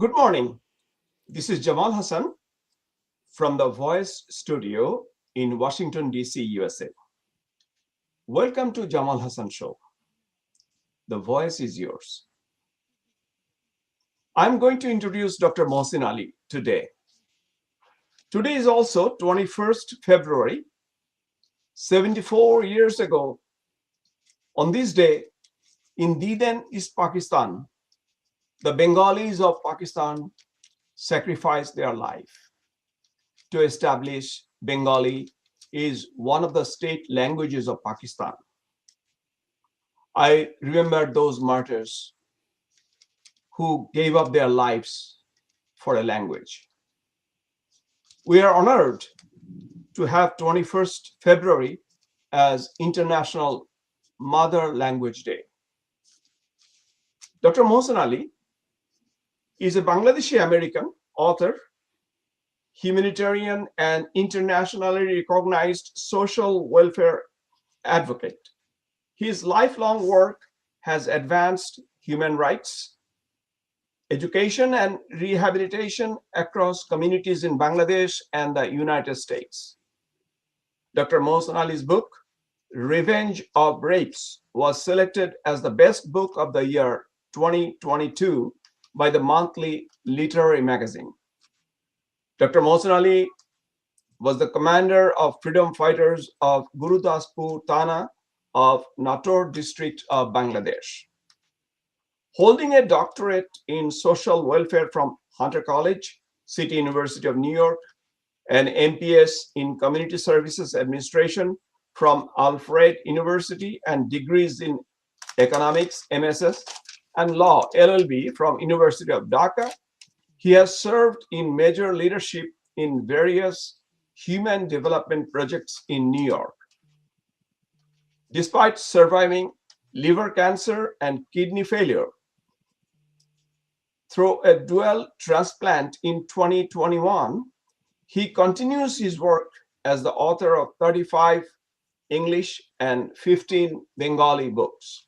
Good morning. This is Jamal Hassan from the Voice Studio in Washington, D.C., USA. Welcome to Jamal Hassan Show. The voice is yours. I'm going to introduce Dr. Mohsin Ali today. Today is also 21st February. 74 years ago, on this day, in Diden, East Pakistan, the Bengalis of Pakistan sacrificed their life to establish Bengali is one of the state languages of Pakistan. I remember those martyrs who gave up their lives for a language. We are honored to have 21st February as International Mother Language Day. Dr. Mohsin Ali is a Bangladeshi-American author, humanitarian, and internationally recognized social welfare advocate. His lifelong work has advanced human rights, education, and rehabilitation across communities in Bangladesh and the United States. Dr. Mohsin Ali's book, Revenge of Rapes, was selected as the best book of the year 2022 by the monthly literary magazine. Dr. Mohsin Ali was the commander of freedom fighters of Gurudaspur Thana of Nator district of Bangladesh. Holding a doctorate in social welfare from Hunter College, City University of New York, an MPS in Community Services Administration from Alfred University, and degrees in economics, MSS, and law, LLB, from University of Dhaka. He has served in major leadership in various human development projects in New York. Despite surviving liver cancer and kidney failure through a dual transplant in 2021, he continues his work as the author of 35 English and 15 Bengali books.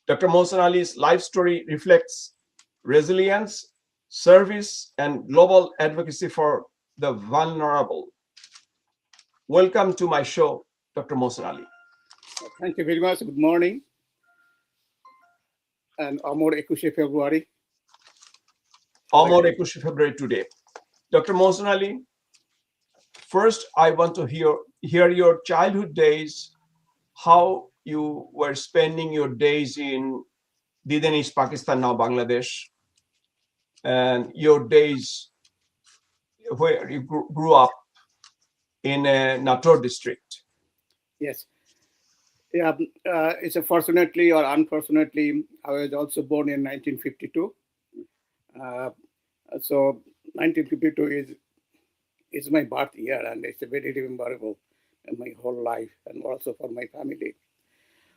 Dr. Mohsin Ali's life story reflects resilience, service, and global advocacy for the vulnerable. Welcome to my show, Dr. Mohsin Ali. Thank you very much. Good morning. And Amor 21 February. Amor 21 February today. Dr. Mohsin Ali, first I want to hear your childhood days, how you were spending your days in Diden, East Pakistan, now Bangladesh, and your days where you grew up in Nator district. Yes. Yeah, it's a fortunately or unfortunately, I was also born in 1952. So 1952 is my birth year, and it's a very memorable in my whole life and also for my family.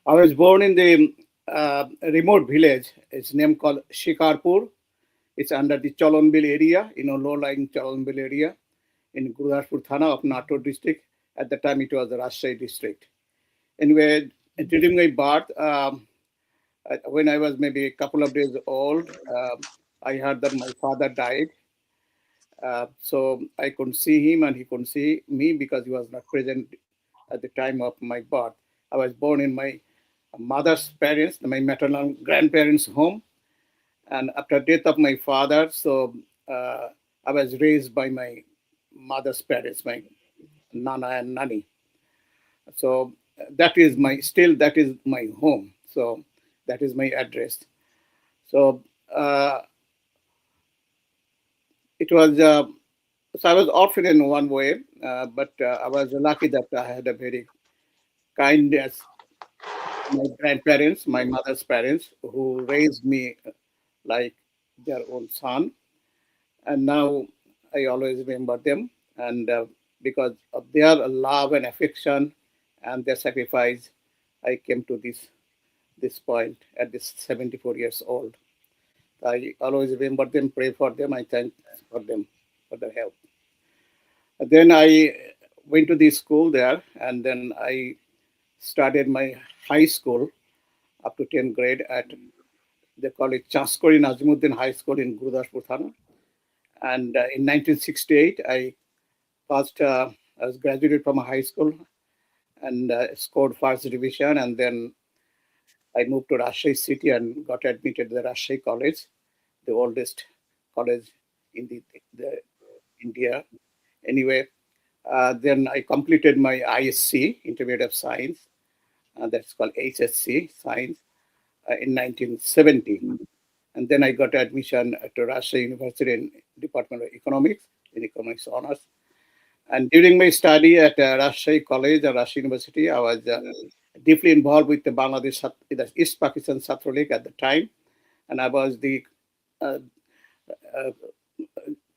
I was born in the remote village. It's named called Shikarpur. It's under the Cholonbil area, low-lying Cholonbil area in Gurudaspur Thana of Nator district. At the time, it was the Rajshahi district. Anyway, during my birth, when I was maybe a couple of days old, I heard that my father died. So I couldn't see him and he couldn't see me because he was not present at the time of my birth. I was born in my mother's parents, my maternal grandparents' home. And after death of my father, so I was raised by my mother's parents, my Nana and Nani. So that is my home. So that is my address. So it was, so I was orphaned in one way, but I was lucky that I had a very kindness. My grandparents, my mother's parents, who raised me like their own son. And now I always remember them. And because of their love and affection and their sacrifice, I came to this point at this 74 years old. I always remember them, pray for them. I thank for them for their help. And then I went to the school there, and then I started my high school up to 10th grade at They call it Chaskori Nazimuddin High School in Gurdaspur Thana. And in 1968, passed, I was graduated from a high school and scored first division. And then I moved to Rajshahi city and got admitted to the Rajshahi College, the oldest college in the India. Anyway, then I completed my ISC, Intermediate of Science, that's called HSC, Science, in 1970. And then I got admission to Rajshahi University in Department of Economics, in Economics Honors. And during my study at Rajshahi College and Rajshahi University, I was deeply involved with the the East Pakistan Chhatra League at the time. And I was the uh, uh,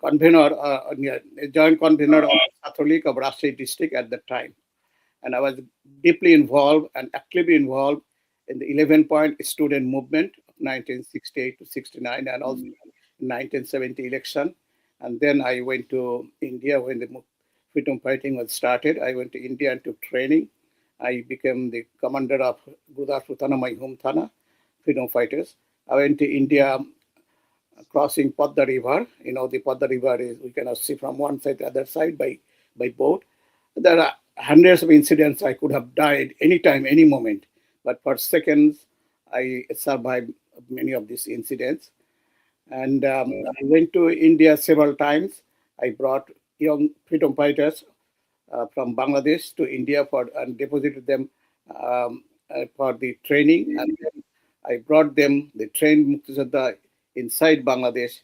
convener, joint convener of Chhatra League of Rajshahi district at the time. And I was deeply involved and actively involved in the 11-point student movement of 1968 to 69 and also 1970 election. And then I went to India when the freedom fighting was started. I went to India and took training. I became the commander of Gurdaspur Thana, my home Thana, freedom fighters. I went to India crossing Padda River. You know, the Padda River is, we cannot see from one side to the other side by boat. There are hundreds of incidents. I could have died anytime, any moment. But for seconds, I survived many of these incidents. And I went to India several times. I brought young freedom fighters from Bangladesh to India and deposited them for the training. And then I brought them, they trained Muktizoddha inside Bangladesh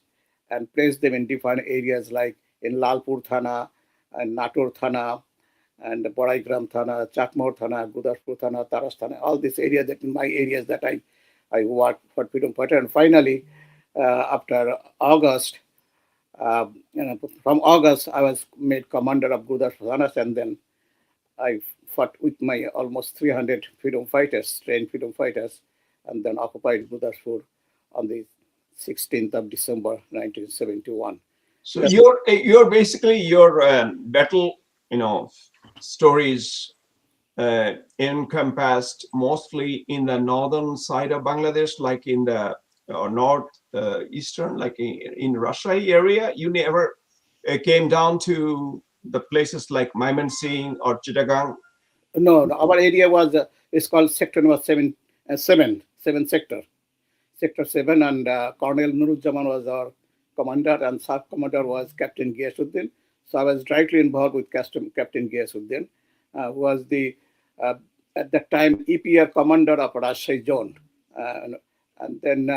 and placed them in different areas like in Lalpur Thana and Natur Thana and Boraigram Thana, Chakmor Thana, Gurdaspur Thana, Taras Thana, all these areas that in my areas that I worked for freedom fighter. And finally, after August, from August, I was made commander of Gurdaspur Thana, and then I fought with my almost 300 freedom fighters, trained freedom fighters, and then occupied Gurdaspur on the 16th of December, 1971. So That's you're basically your battle, stories encompassed mostly in the northern side of Bangladesh, like in the north eastern, like in Russia area. You never came down to the places like Mymensingh or Chittagong. no, our area was it's called sector number seven sector. Sector 7, and Colonel Nuruzzaman was our commander, and sub commander was Captain Giyasuddin. So I was directly involved with Captain Giyasuddin, who was the at that time EPR commander of Rajshahi Zone, and then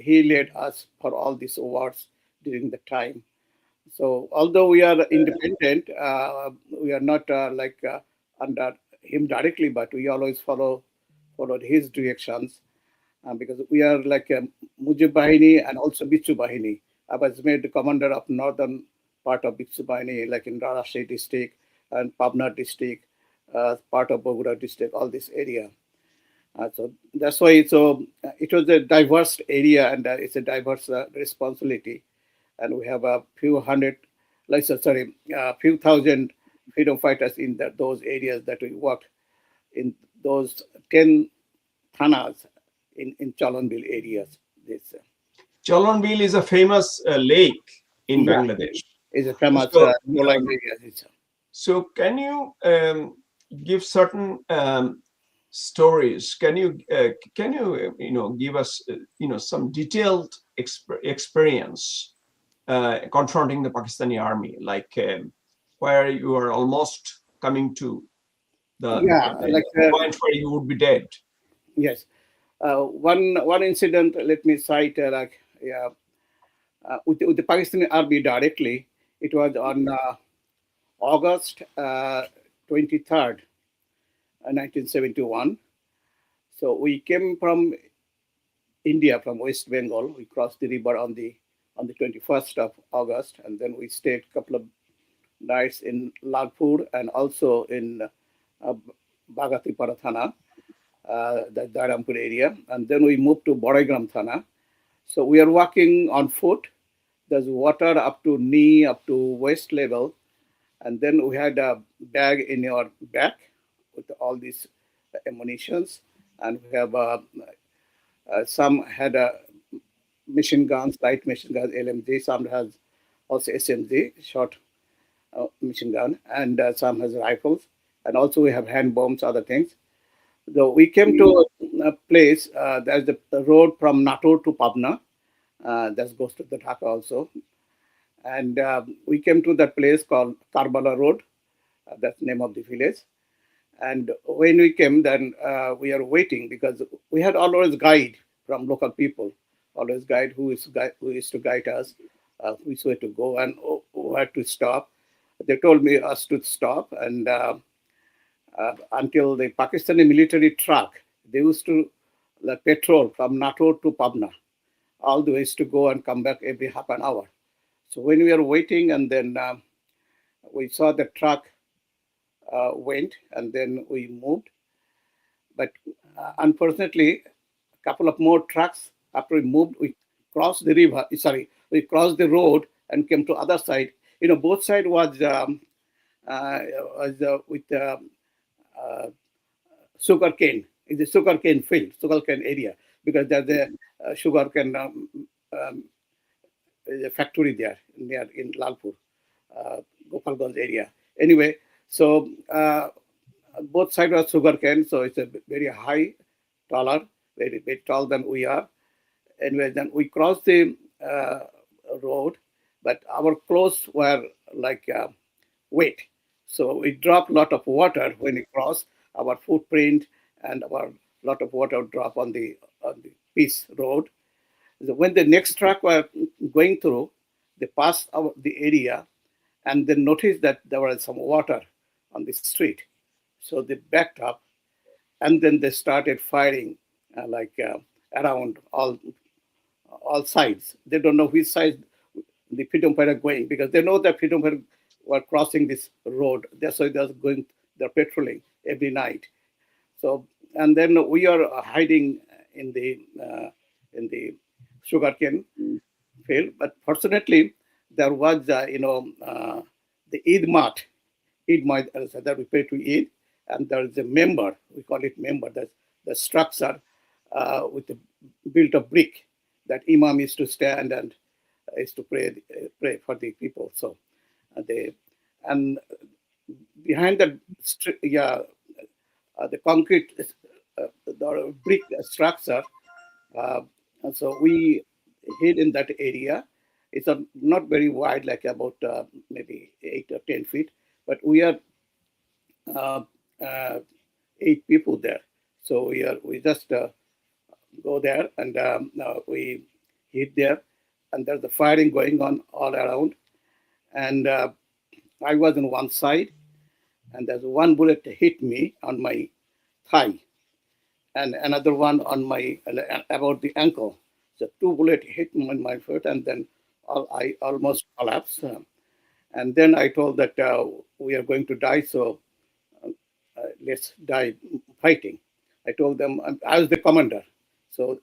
he led us for all these awards during the time. So although we are independent, we are not under him directly, but we always followed his directions because we are like a Mujib Bahini and also Bichu Bahini. I was made the commander of northern part of Bichu Bahini, like in Rajshahi district and Pabna district, part of Bogura district, all this area. So that's why it was a diverse area and it's a diverse responsibility. And we have a few hundred, few thousand freedom fighters in those areas that we worked in those 10 thanas in Chalonville areas. This Chalonville is a famous lake in yeah, Bangladesh. is a famous So, no-line area. so can you give certain stories? Can you give us some detailed experience confronting the Pakistani army, like where you are almost coming to Yeah, like the point where you would be dead? yes. One incident. Let me cite yeah, with the Pakistani army directly. It was on August 23rd, 1971. So we came from India, from West Bengal. We crossed the river on the 21st of August, and then we stayed a couple of nights in Lalpur and also in uh, Bagatipara Thana, the Darampur area, and then we moved to Boraigram Thana. So we are walking on foot. There's water up to knee, up to waist level, and then we had a bag in our back with all these ammunitions, and we have some had machine guns, light machine guns, LMG. Some has also SMG, short machine gun, and some has rifles. And also we have hand bombs, other things. So we came to a place, there's the road from Nator to Pabna, that goes to the Dhaka also. And we came to that place called Karbala Road, that's the name of the village. And when we came, then we are waiting because we had always guide from local people, always guide who is to guide us, which way to go and where to stop. They told me us to stop, and until the Pakistani military truck, they used to patrol from Nator to Pabna, all the ways to go and come back every half an hour. So when we were waiting, and then we saw the truck went, and then we moved. But unfortunately, a couple of more trucks after we moved, we crossed the river. Sorry, we crossed the road and came to other side. Both side was with sugar cane. It's a sugar cane field, sugar cane area, because there's a sugar cane a factory there near in Lalpur, Gopalganj area. Anyway, so both sides are sugar cane, so it's a very high, taller, very, very tall than we are. Anyway, then we crossed the road, but our clothes were like wet. So we dropped a lot of water when we crossed. Our footprint and our lot of water drop on the piece road. So when the next truck were going through, they passed the area and they noticed that there was some water on the street. So they backed up, and then they started firing around all sides. They don't know which side the freedom fighter going, because they know that freedom fighter were crossing this road. That's why they're patrolling every night. So, and then we are hiding in the sugarcane field. But fortunately, there was the Eid Mat that we pay to Eid, and there is a member, we call it member, that's the structure with the built of brick that Imam is to stand and is to pray for the people. So and behind the concrete the brick structure, and so we hid in that area. It's not very wide, like about maybe 8 or 10 feet, but we are uh, uh, 8 people there. So we just go there, and we hid there, and there's the firing going on all around. And I was on one side, and there's one bullet hit me on my thigh, and another one on my about the ankle. So 2 bullets hit me on my foot, and then I almost collapsed. And then I told that we are going to die, so let's die fighting. I told them I was the commander, so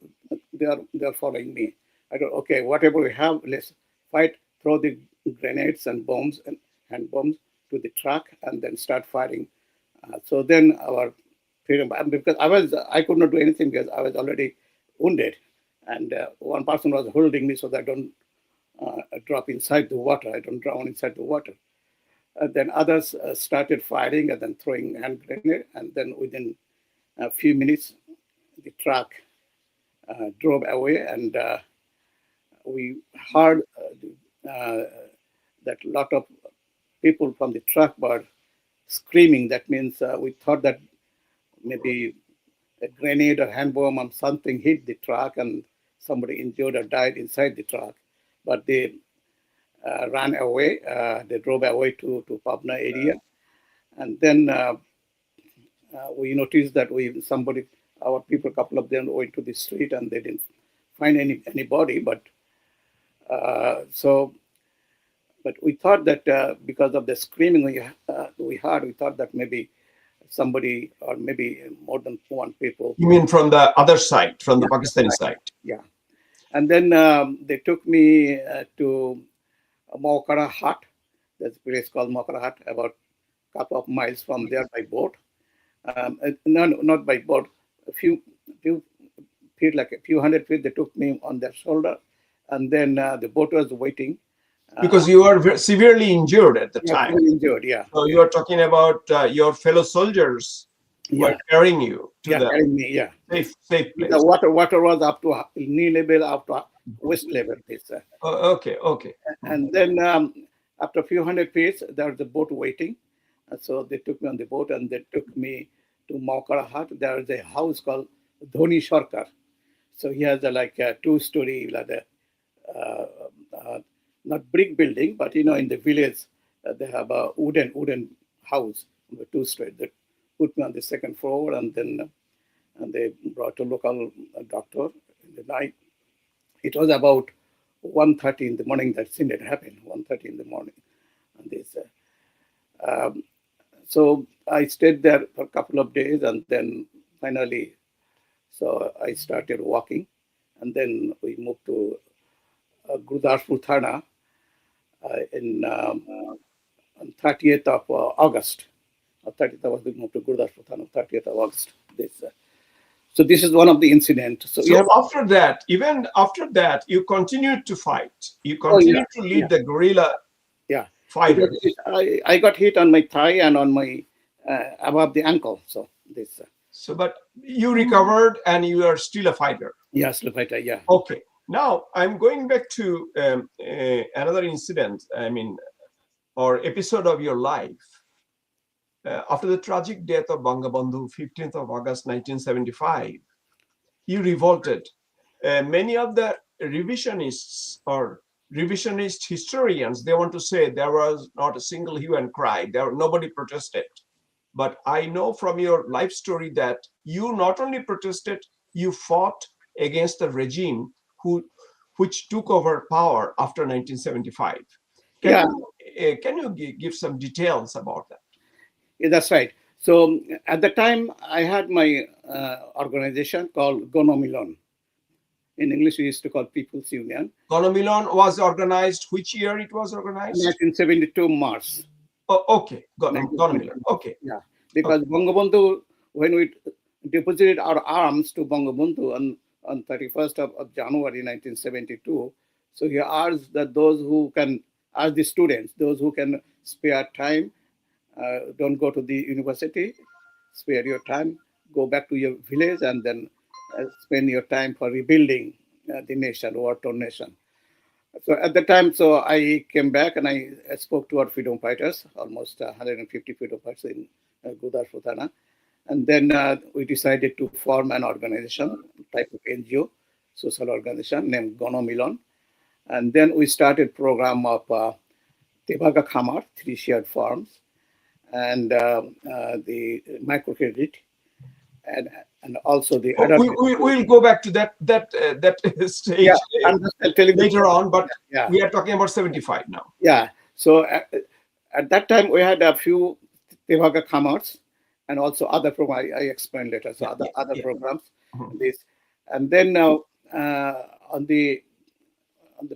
they are following me. I told, okay, whatever we have, let's fight. Throw the grenades and bombs and hand bombs to the truck, and then start firing. So then our freedom, because I could not do anything because I was already wounded, and one person was holding me so that I don't drop inside the water. I don't drown inside the water. Then others started firing and then throwing hand grenade, and then within a few minutes, the truck drove away, and we heard that lot of people from the truck were screaming. That means we thought that maybe a grenade or hand bomb or something hit the truck and somebody injured or died inside the truck. But they ran away. They drove away to Pabna area. And then we noticed that our people, a couple of them went to the street and they didn't find anybody. But but we thought that because of the screaming we heard, we thought that maybe somebody or maybe more than one people. You mean from the other side, from the Pakistani side? Yeah. And then they took me to Mokara Hut. There's a place called Mokara Hut, about a couple of miles from there by boat. No, not by boat. A few feet, like a few hundred feet, they took me on their shoulder and then the boat was waiting. Because you were severely injured at the Yeah, time. injured. Yeah. So you are talking about your fellow soldiers were Yeah. carrying you to Yeah. the Carrying me. Yeah. safe The place. water was up to knee level, up to waist level. This. Okay, okay. And then after a few hundred feet, there was a boat waiting. And so they took me on the boat and they took me to Maukarahat. There is a house called Dhoni Sarkar. So he has like a two-story, like a, uh, not brick building, but in the village, they have a wooden house, the two-story. They put me on the second floor, and then and they brought a local doctor in the night. It was about 1:30 in the morning that scene had happened. 1:30 in the morning, and this. So I stayed there for a couple of days, and then finally, so I started walking, and then we moved to Gurdaspur Thana in on 30th of August. 30th of August, we moved to Gurdaspur Thana, 30th of August. So this is one of the incidents. So you So have, after that, even after that, you continued to fight. You oh yeah, continued to lead the guerrilla yeah. Because fighters. I got hit on my thigh and on my above the ankle. So this, So, but you recovered and you are still a fighter. yes, Lupita, yeah. Okay. Now I'm going back to another incident. I mean, or episode of your life. After the tragic death of Bangabandhu, 15th of August 1975, you revolted. Many of the revisionists or revisionist historians, they want to say there was not a single hue and cry. Nobody protested. But I know from your life story that you not only protested, you fought against the regime which took over power after 1975. Yeah, Can you give some details about that? yeah, that's right. So at the time, I had my organization called Gonomilon. In English, we used to call People's Union. Gonomilon was organized. Which year it was organized? 1972 March. Oh, okay. Gonomilon. 1972. Okay. Yeah, Okay. because Bangabandhu, when we deposited our arms to Bangabandhu on 31st of January 1972, so he asked that those who can, ask the students, those who can spare time, don't go to the university, spare your time, go back to your village, and then spend your time for rebuilding the nation, war-torn nation. So at the time, so I came back and I spoke to our freedom fighters, almost 150 freedom fighters in Gurdaspur Thana. And then we decided to form an organization, type of NGO, social organization named Gono Milon. And then we started program of Tebaga Khamar, 3 shared farms, and the microcredit, and and also the Oh, other. we'll go back to that Yeah, stage I'm just telling the later on, but yeah. we are talking about 75 now. Yeah. So at that time, we had a few Tevaga Khamars and also other programs. I explained later. So other Yeah. programs. Mhm. This, and then now on the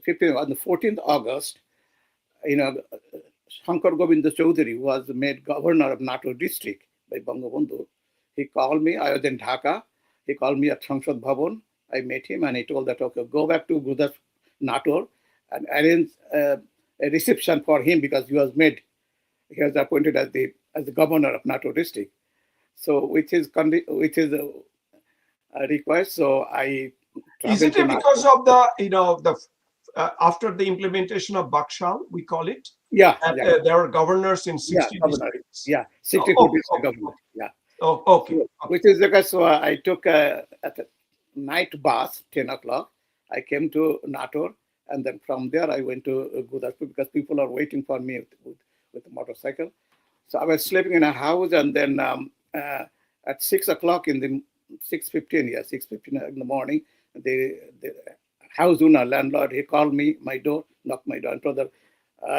15th, on the 14th August, you know, Shankar Govinda Chaudhary was made governor of Nato district by Bangabandhu. He called me. I was in Dhaka. He called me at Sangsad Bhavan. I met him and he told that, okay, go back to Gudas Nator and arrange a reception for him because he was appointed as the governor of Nato district. So with his request, so I Is traveled it to Nato. because of the after the implementation of Bakshal, we call it, Yeah, that yeah, there are governors in yeah, 60 governor. districts? Yeah, Oh, 64 okay, district okay, governor. Yeah. oh, okay, So, okay. which is because so I took at a night bus, 10 o'clock. I came to Nator, and then from there I went to Gudaspur because people are waiting for me with a motorcycle. So I was sleeping in a house, and then at 6 o'clock in the 6:15, yeah, 6:15 in the morning, the house owner, landlord, he called me, my door, knocked my door, and told her,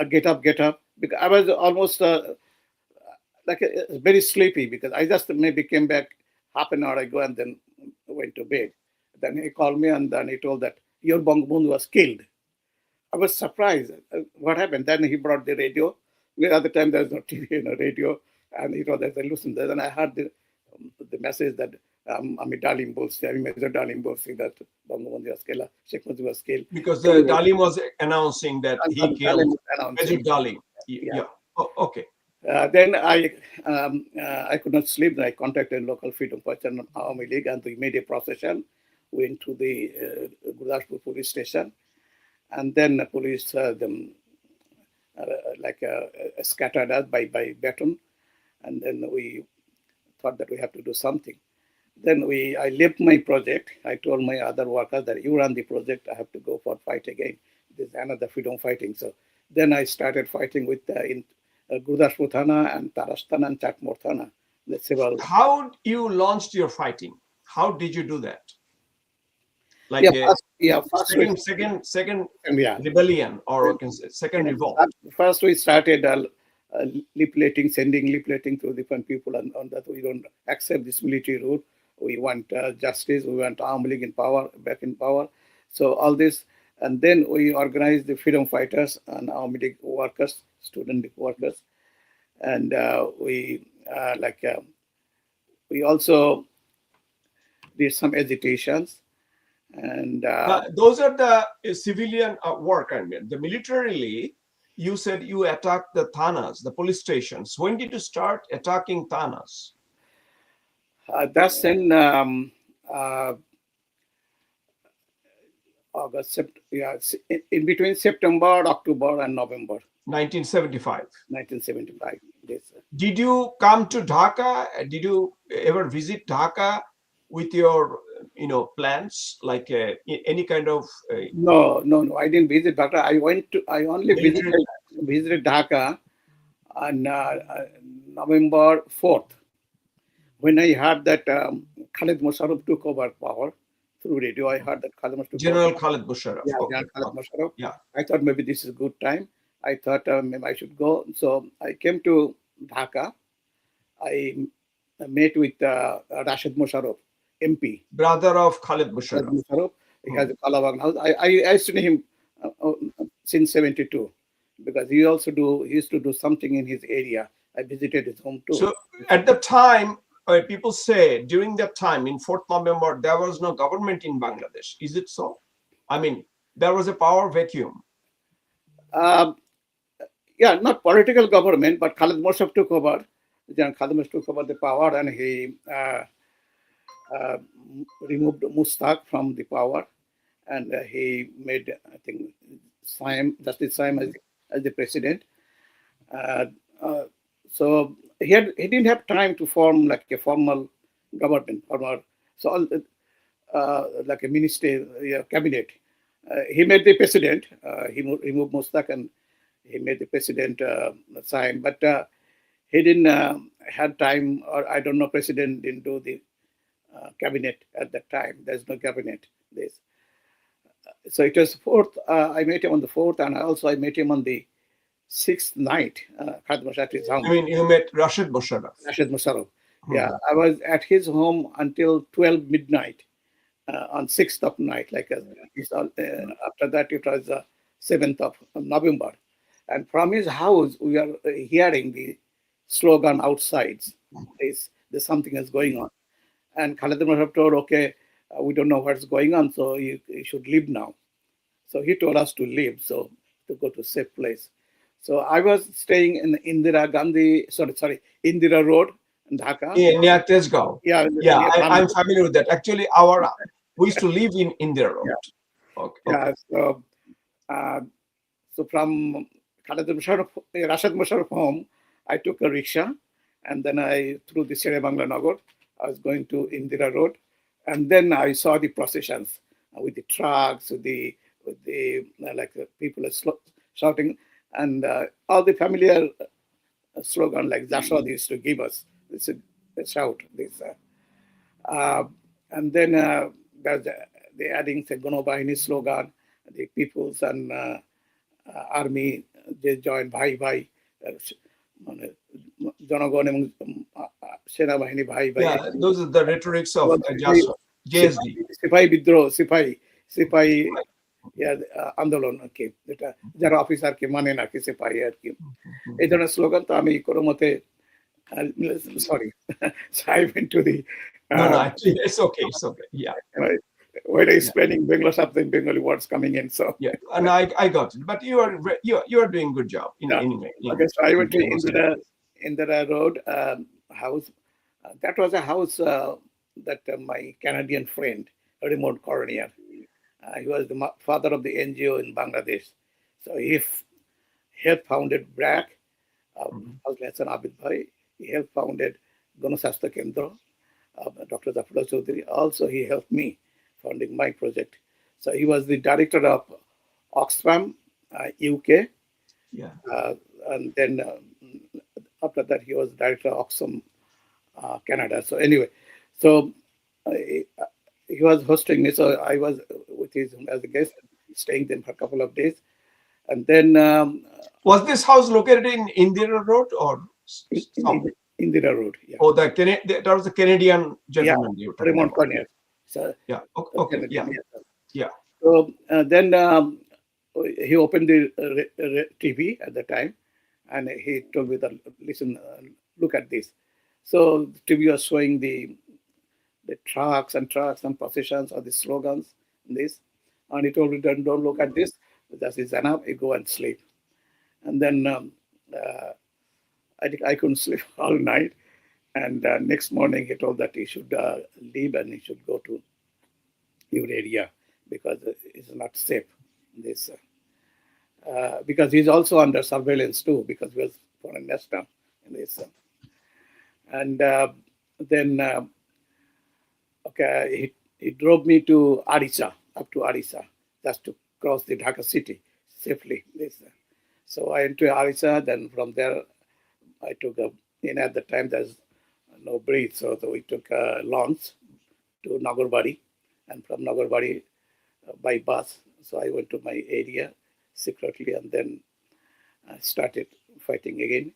get up, get up. Because I was almost like very sleepy because I just maybe came back half an hour ago and then went to bed. Then he called me and then he told that your Bangabandhu was killed. I was surprised. What happened? Then he brought the radio. The other time there was no TV, radio, and he told us, listen. Then I heard the message that আমি ডালিম বলছি, আমি major ডালিম বলছি, that Bangabandhu আজকে Sheikh Mujibur scale Because anyway, Dalim was announcing that he ডালিম killed Major announcing. Dalim. Yeah. Yeah. Oh, okay. Then I could not sleep. I contacted local freedom fighter Army League, and we made a procession. Went to the Gurdaspur police station, and then the police them scattered us by baton, and then we thought that we have to do something. Then I left my project. I told my other workers that you run the project. I have to go for fight again. There's another freedom fighting. So then I started fighting with in Gurdaspur Thana and Tarastan and Chakmor Thana. The several. How you launched your fighting? How did you do that? Like First second yeah. rebellion, or we can say second revolt. First we started leafleting, sending leafleting to different people on that we don't accept this military route. We want justice. We want Army League in power, back in power. So all this, and then we organized the freedom fighters and Army League workers, student League workers, and we also did some agitations, and Those are the civilian work. I mean, the militarily, you said you attacked the thanas, the police stations. When did you start attacking thanas? that's in August, in between September, October, and November 1975. 1975. Yes. Did you come to Dhaka? Did you ever visit Dhaka with your, plans, like any kind of? No. I didn't visit Dhaka. I only Military- visited Dhaka on November 4th, when I heard that Khalid Musharraf took over power through radio. I heard that Khalid Musharraf. General Khalid Musharraf. Yeah, Okay. Khalid Musharraf. Yeah. I thought maybe this is a good time. I thought maybe I should go. So I came to Dhaka. I met with Rashid Musharraf, MP. Brother of Khalid Rashid Musharraf. Musharraf. He has a Kalabag house. I studied him since 72 because he used to do something in his area. I visited his home too. So at the time, people say during that time in 4th November, there was no government in Bangladesh. Is it so? I mean, there was a power vacuum. Yeah, not political government, but Khalid Musharraf took over. Then Khalid Musharraf took over the power, and he removed Mustaq from the power, and he made, I think, Justice Saim as the president. So he didn't have time to form like a formal government, so like a ministry, cabinet. He made the president. He removed Mustaq and he made the president sign, but he didn't have time, or I don't know, president didn't do the cabinet at that time. There's no cabinet. So it was 4th. I met him on the 4th, and I met him on the 6th night. Khalid Musharraf's home. I mean, you met Rashid Musharraf. Rashid Musharraf. Yeah, I was at his home until 12 midnight on 6th of night. After that, it was 7th of November. And from his house, we are hearing the slogan outside. There's something is going on. And Khalid Musharraf told, okay, we don't know what's going on, so you should leave now. So he told us to leave, so to go to a safe place. So I was staying in Indira Road in Dhaka. Near Tezgao. Yeah, I'm familiar with that. Actually, we used to live in Indira Road. Yeah. Okay. Yeah, so from Khalid Musharraf, Rashid Musharraf home, I took a rickshaw, and then through the Sere Bangla Nagar, I was going to Indira Road, and then I saw the processions with the trucks, with the people shouting, and all the familiar slogan like Jashwad used to give us. They shout this, and then the adding the Gono Bahini slogan, the peoples and army they joined Bhai Bhai. জনগণ এবং সেনাবাহিনী ভাই ভাই, those are the rhetorics of JSD. সিপাহী বিদ্রোহ, সিপাহী আন্দোলন আর কি, যেটা যারা অফিসারকে মানে না কি সিপাহী আর কি, এই ধরনের স্লোগান। তো আমি কোনো মতে Sorry. So I went to the, No, no, um, actually, it's okay. It's okay. Yeah, you know, when I yeah, explaining Bengali, something Bengali words coming in. So yeah. And I got it. But you are doing good job yeah. Okay, in so I went to getting those details. Indira Road house. That was a house that my Canadian friend, a remote coroner, he was the father of the NGO in Bangladesh. So he helped founded BRAC, Mhm. House Lesson Abid Bhai. He helped founded Ganasastha Kendra, Dr. Zafrullah Chaudhary. Also, he helped me founding my project. So he was the director of Oxfam, UK, Yeah. uh, and then after that he was director of Oxfam, Canada. So anyway, so he, he was hosting me. So I was with him as a guest, staying there for a couple of days, and then Was this house located in Indira Road or some? in Indira Road, yeah, Oh, that was the Canadian yeah, gentleman you were talking Raymond about. Cornier. So Yeah. Okay. a Okay. Yeah. Canadian, yeah. Yeah. So then he opened the TV at the time, and he told me that listen, look at this. So the TV was showing the trucks and positions or the slogans in this, and he told me don't look at this. That is enough. You go and sleep. And then uh, I think I couldn't sleep all night. And next morning he told that he should leave and he should go to your area because it's not safe. This because he's also under surveillance too because he was foreign national in this. And then okay, he drove me to Arisa, up to Arisa, just to cross the Dhaka city safely. This, so I went to Arisa. Then from there I took a. At the time there's no bridge, so we took a launch to Nagarbari, and from Nagarbari by bus. So I went to my area secretly, and then started fighting again.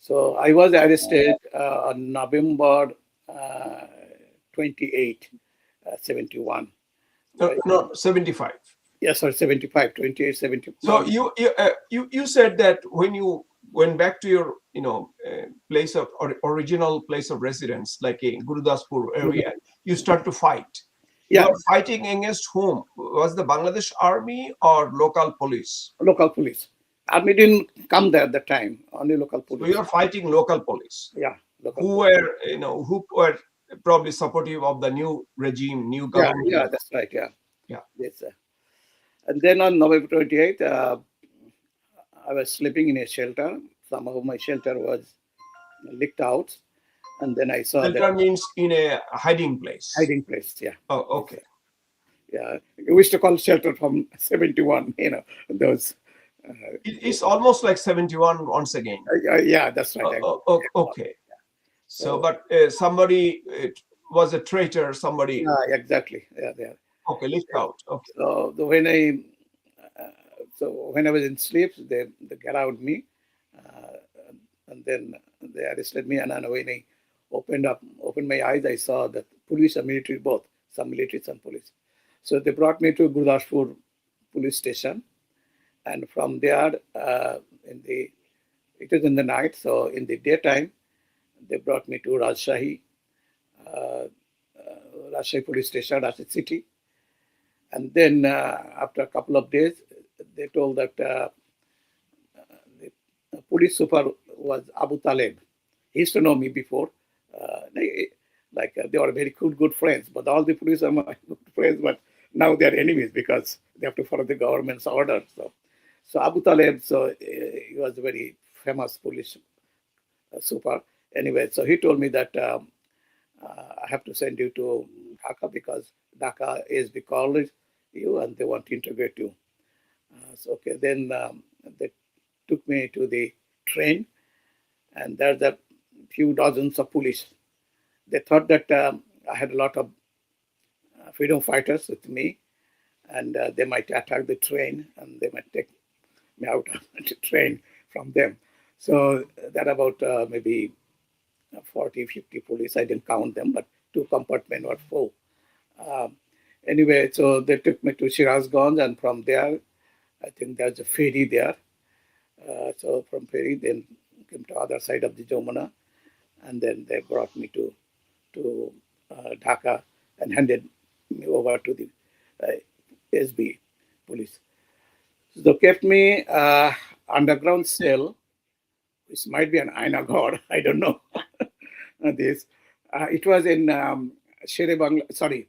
So I was arrested on November uh, 28, 71. No, no, 75. Yes, or 75, 28, 70. So No, you said that when you went back to your place of or original place of residence, like in Gurudaspur area, you start to fight. You yeah, are fighting against whom? Was the Bangladesh army or local police? local police. Army didn't come there at the time, only local So you police. are fighting local police Yeah, local who police. were probably supportive of the new regime, new Yeah, government. yeah, that's right. Yeah, Yeah. yes. And then on November 28th, I was sleeping in a shelter. Somehow my shelter was leaked out. And then I saw that Shelter means in a hiding place. hiding place. Yeah. Oh, Yes, okay. yeah. We used to call shelter from 71, those. Uh, It's almost like 71 once again. yeah, that's right. Okay. So, So, but somebody was a traitor. Somebody. yeah, exactly. Yeah, yeah. Okay, lift out. Okay. So uh, when I was in sleep, they gathered me, uh, and then they arrested me. And then when I opened my eyes, I saw that police and military both, some military, some police. So they brought me to Gurdaspur police station, and from there, it was in the night. So in the daytime, they brought me to uh, Rajshahi police station, Rajshahi city. And then after a couple of days, they told that the police super was Abu Taleb. He used to know me before. They were very good friends, but all the police are my good friends, but now they are enemies because they have to follow the government's order. So Abu Taleb, he was a very famous police super. Anyway, so he told me that I have to send you to Dhaka because Dhaka is the college you and they want to integrate you. So okay, then they took me to the train, and there's a few dozens of police. They thought that I had a lot of freedom fighters with me, and they might attack the train, and they might take me out of the train from them. So that about maybe 40, 50 police. I didn't count them, but two compartments were full. Um, anyway, so they took me to Shirazganj, and from there, I think there's a ferry there. So from ferry, then came to other side of the Jamuna, and then they brought me to Dhaka and handed me over to the SB police. So they kept me underground cell, which might be an Ainaghar, I don't know. This it was in Shere Bangla, sorry,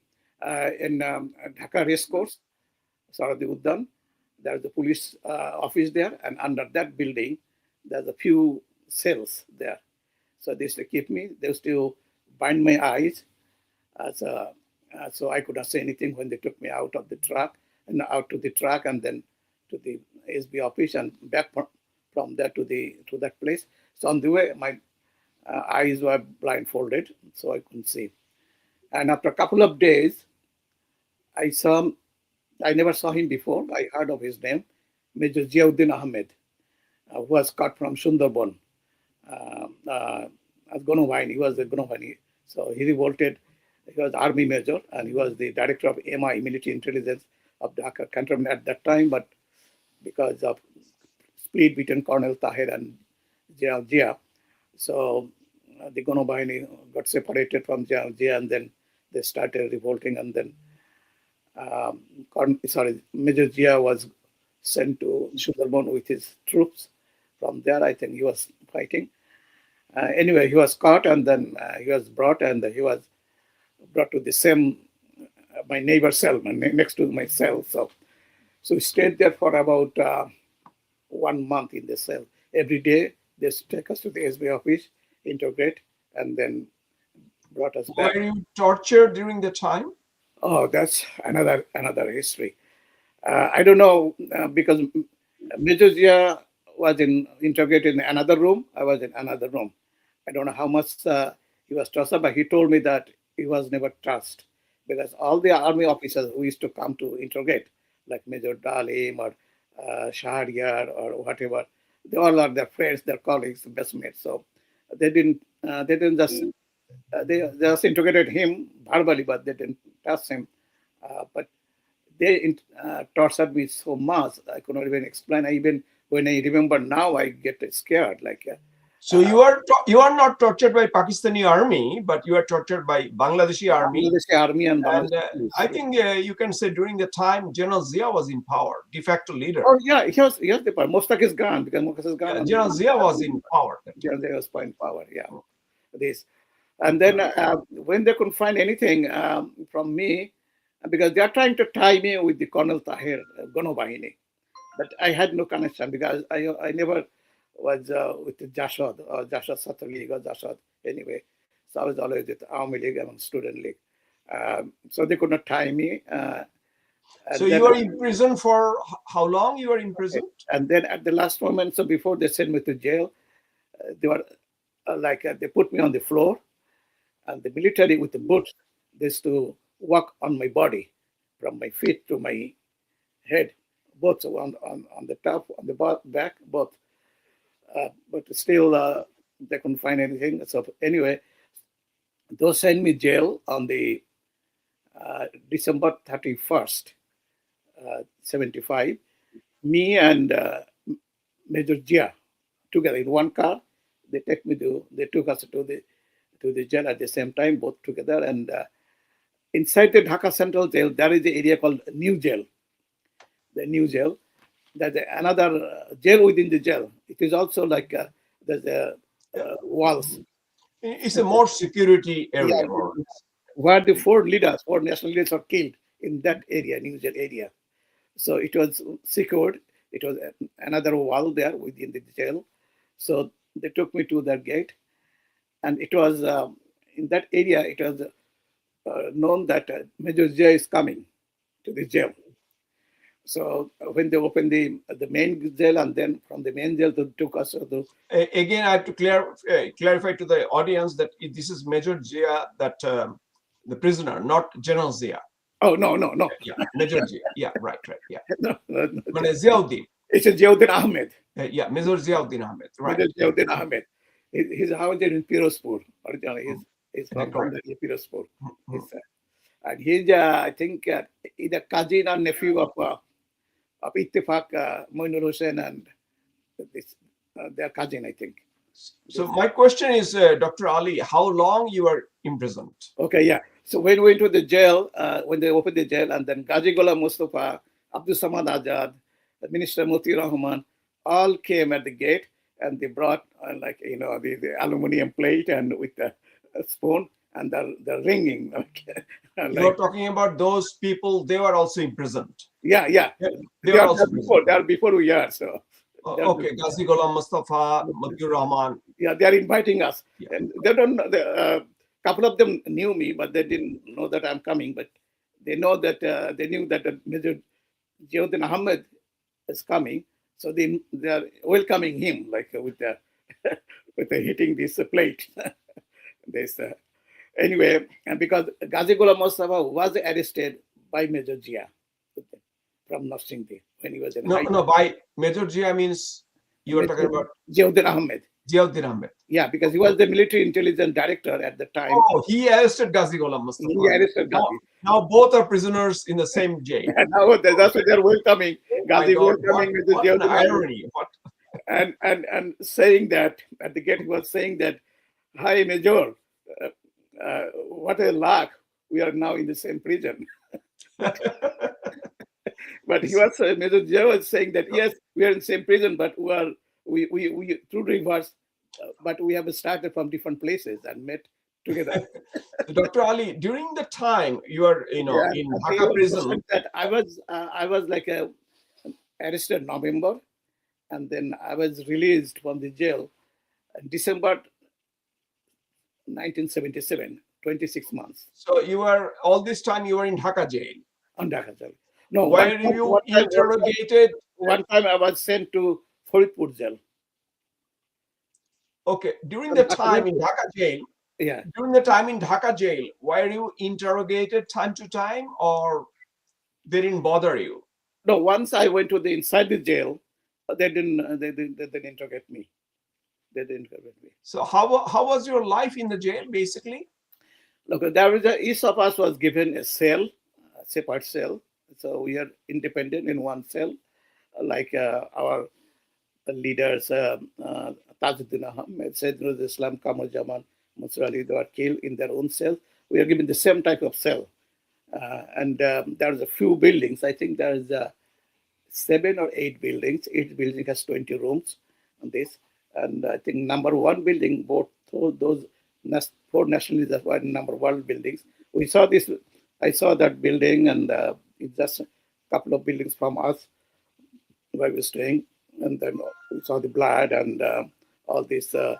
in Dhaka race course, Saradi Uddan. There's the police office there, and under that building, there's a few cells there. So they used to keep me. They used to bind my eyes, so I could not say anything when they took me out of the truck and out to the truck, and then to the SB office, and back from there to that place. So on the way, my eyes were blindfolded, so I couldn't see. And after a couple of days, I never saw him before. I heard of his name, Major Ziauddin Ahmed, who was cut from Sundarban as Gonobahini. He was the Gonobahini. So he revolted. He was army major, and he was the director of MI, military intelligence of Dhaka cantonment at that time. But because of split between Colonel Tahir and General Zia, so the Gonobahini got separated from General Zia, and then they started revolting, and then Major Zia was sent to Sundarban with his troops. From there, I think he was fighting. Anyway, he was caught, and then he was brought, and he was brought to the same, my neighbor cell, next to my cell. So we stayed there for about 1 month in the cell. Every day, they take us to the SB office, interrogate, and then brought us back. Were you tortured during the time? Oh, that's another history. I don't know, because Major Zia was interrogated in another room. I was in another room. I don't know how much he was trusted, but he told me that he was never trusted, because all the army officers who used to come to interrogate, like Major Dalim or Shahryar or whatever, they all are their friends, their colleagues, best mates. So they didn't just they just interrogated him verbally, but they didn't trust him. But they tortured me so much, I could not even explain. Even when I remember now, I get scared. So you are not tortured by Pakistani army, but you are tortured by Bangladeshi army. Bangladeshi army and I think you can say during the time General Zia was in power, de facto leader. Oh yeah, he was the power. Mostak is gone, because Mostak is gone. General Zia was in power. General Zia was in power. Yeah, this, and then when they couldn't find anything from me, because they are trying to tie me with the Colonel Tahir Gonobahini, but I had no connection, because I never was with the Jashad or Jashad Sattar League or Jashad anyway. So I was always with Army League and Student League. So they could not tie me. So you were in prison for how long? You were in prison? And then at the last moment, so before they sent me to jail, they were they put me on the floor, and the military with the boots, they used to walk on my body from my feet to my head, both on the top, on the back, both. But still, they couldn't find anything. So anyway, those sent me jail on the December 31st, 75. Me and Major Jia together in one car. They took us to the jail at the same time, both together. And inside the Dhaka Central Jail, there is the area called New Jail. The New Jail. There's another jail within the jail. It is also like there's walls. It's a more security area. Yeah, where the four national leaders were killed in that area, New Jail area. So it was secured. It was another wall there within the jail. So they took me to that gate. And it was in that area, it was known that Major Jia is coming to the jail. So when they opened the main jail, and then from the main jail they took us to again, I have to clarify to the audience that this is Major Zia, that the prisoner, not General Zia. Oh no. Yeah, Major Zia. Yeah, right. Yeah. No. Ziauddin. It's a Ziauddin Ahmed. Yeah, Major Ziauddin Ahmed. Right. Major Ziauddin Ahmed. His house is in Pirozpur. Originally, he's from Pirozpur. And he's I think either cousin or nephew of Ittifaq Moinur Hussain, and their cousin, I think. So my question is, Dr. Ali, how long you were imprisoned? Okay, yeah. So when we went to the jail, when they opened the jail, and then Gazi Ghulam Mustafa, Abdul Samad Azad, Minister Muti Rahman, all came at the gate, and they brought the aluminum plate and with the spoon and the ringing. You're talking about those people, they were also imprisoned. Yeah. They They were are also before. They are before we are. So okay, Ghazi Ghulam Mustafa, Matur Rahman. yeah, they are inviting us, Yeah. and they don't. Couple of them knew me, but they didn't know that I'm coming. But they know that they knew that Major Jiyuddin Ahmed is coming, so they are welcoming him like with the with the hitting this plate. this anyway, and because Ghazi Ghulam Mustafa was arrested by Major Jia from Narsingdi when he was in high. No, by Major Jia means you are talking about Jiyuddin Ahmed. Jiyuddin Ahmed. Yeah, because he was the military intelligence director at the time. Oh, he arrested Ghazi Ghulam Mustafa. He arrested Ghazi. Now both are prisoners in the same jail. And now that's why they're welcoming. Ghazi welcoming with the what an irony. What? And saying that at the gate, he was saying that, "Hi, Major, what a luck! We are now in the same prison." But he was Major Jia was saying that yes, we are in the same prison, but we through reverse, but we have started from different places and met together. Dr. Ali, during the time you are, in Dhaka prison, that I was like arrested in November, and then I was released from the jail in December 1977, 26 months. So you were all this time you were in Dhaka jail. On Dhaka jail. No, were you interrogated? One time I was sent to Faridpur jail. Okay, during the time in Dhaka jail. Yeah. During the time in Dhaka jail, were you interrogated time to time, or they didn't bother you? No, once I went to inside the jail, they didn't interrogate me. They didn't interrogate me. So how was your life in the jail, basically? Look, each of us was given a cell, a separate cell. So we are independent in one cell, like our leaders, Tajuddin Ahmed, Sayyidul Islam, Kamar Jaman, Mohsin Ali, they were killed in their own cell. We are given the same type of cell. And there's a few buildings. I think there's 7 or 8 buildings. Each building has 20 rooms on this. And I think number 1 building, both those 4 nationalities were number 1 buildings. We saw this. I saw that building, and it's just a couple of buildings from us where we were staying. And then we saw the blood and all this, all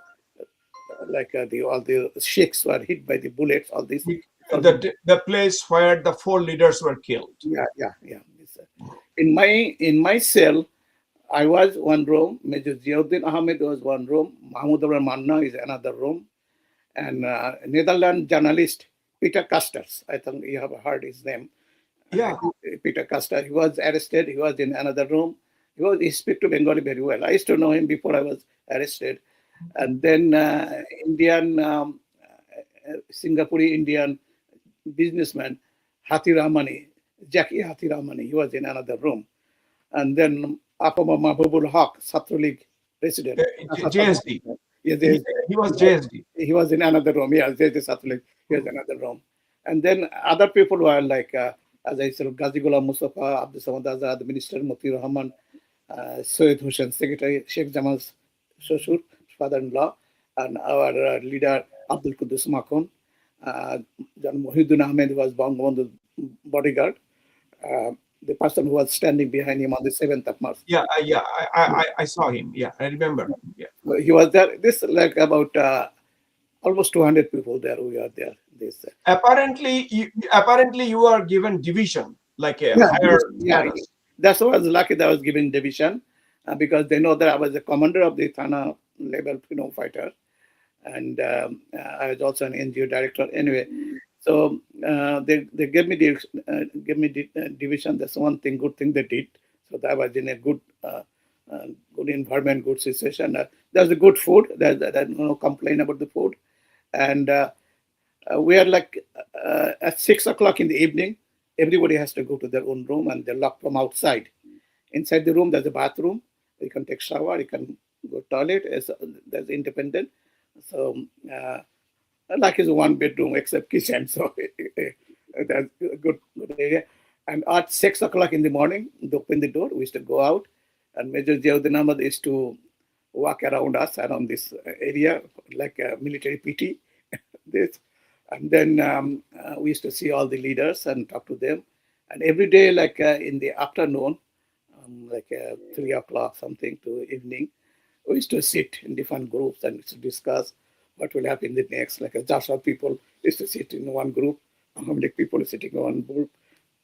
the sheikhs were hit by the bullets. All this. The place where the 4 leaders were killed. Yeah. In my cell, I was one room. Major Jiyuddin Ahmed was one room. Mahmoud Manna is another room, and Netherlands journalist Peter Custers. I think you have heard his name. Yeah. Peter Custer. He was arrested. He was in another room. He speaks to Bengali very well. I used to know him before I was arrested. And then Singapore Indian businessman Hathi Rahmani, Jackie Hathi Rahmani, he was in another room. And then Apama Mahbubul Haq, Satru League president. JSD. Yes, he was JSD. He was in another room. Yeah, JSD Satru League. He was in another room. And then other people were like, as I said, Ghazi Ghulam Mustafa, Abdul Samad Azad, Minister Muti Rahman, Syed Hussain, Secretary Sheikh Jamal's Shoshur, father-in-law, and our leader Abdul Qudus Makhon. John Mohidun Ahmed was Bangabandhu's bodyguard, the person who was standing behind him on the 7th of March. Yeah, I saw him. Yeah, I remember. Yeah, he was there. This like about almost 200 people there. We are there. This apparently you are given division, like a higher. Yeah, that's why I was lucky that I was given division, because they know that I was the commander of the Thana level freedom fighter, and I was also an NGO director. Anyway, so they gave me the division. That's one thing, good thing they did. So that was in a good environment, good situation. There's a good food. There's no complaint about the food, and we are like at 6 o'clock in the evening. Everybody has to go to their own room, and they're locked from outside. Inside the room, there's a bathroom. You can take shower. You can good toilet. There's independent. So like is one bedroom except kitchen. So that's a good area. And at 6 o'clock in the morning, they open the door. We used to go out, and Major Ziauddin Ahmad used to walk around us around this area like a military PT. This, and then we used to see all the leaders and talk to them. And every day, like in the afternoon, like 3 o'clock something to evening, we used to sit in different groups and to discuss what will happen in the next. Like a Jashar people used to sit in one group, Ahmadi people sitting in one group,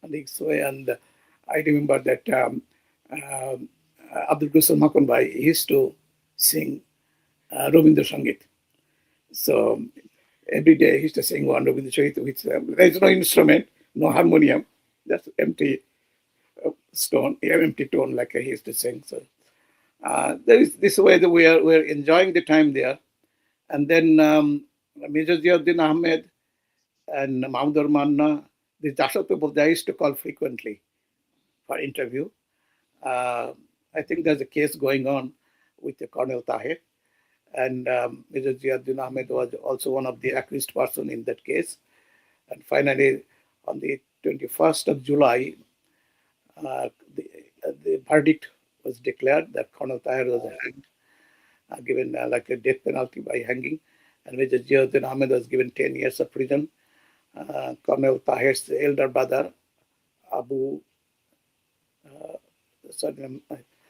and this way. And I remember that um, Abdul Gusal Makun Bhai used to sing Rabindra Sangit. So every day he used to sing one Rabindra Sangit with there's no instrument, no harmonium, just empty stone, empty tone like he used to sing. So there is this way that we're enjoying the time there. And then Major Ziauddin Ahmed and Mahmoud Manna, the Jashar people, they used to call frequently for interview. Uh, I think there's a case going on with the Colonel Tahir, and Major Ziauddin Ahmed was also one of the accused person in that case. And finally, on the 21st of July, the verdict was declared that Colonel Tahir was hanged, given like a death penalty by hanging, and Major Ziauddin Ahmed was given 10 years of prison. Colonel Tahir's elder brother, Abu, sorry,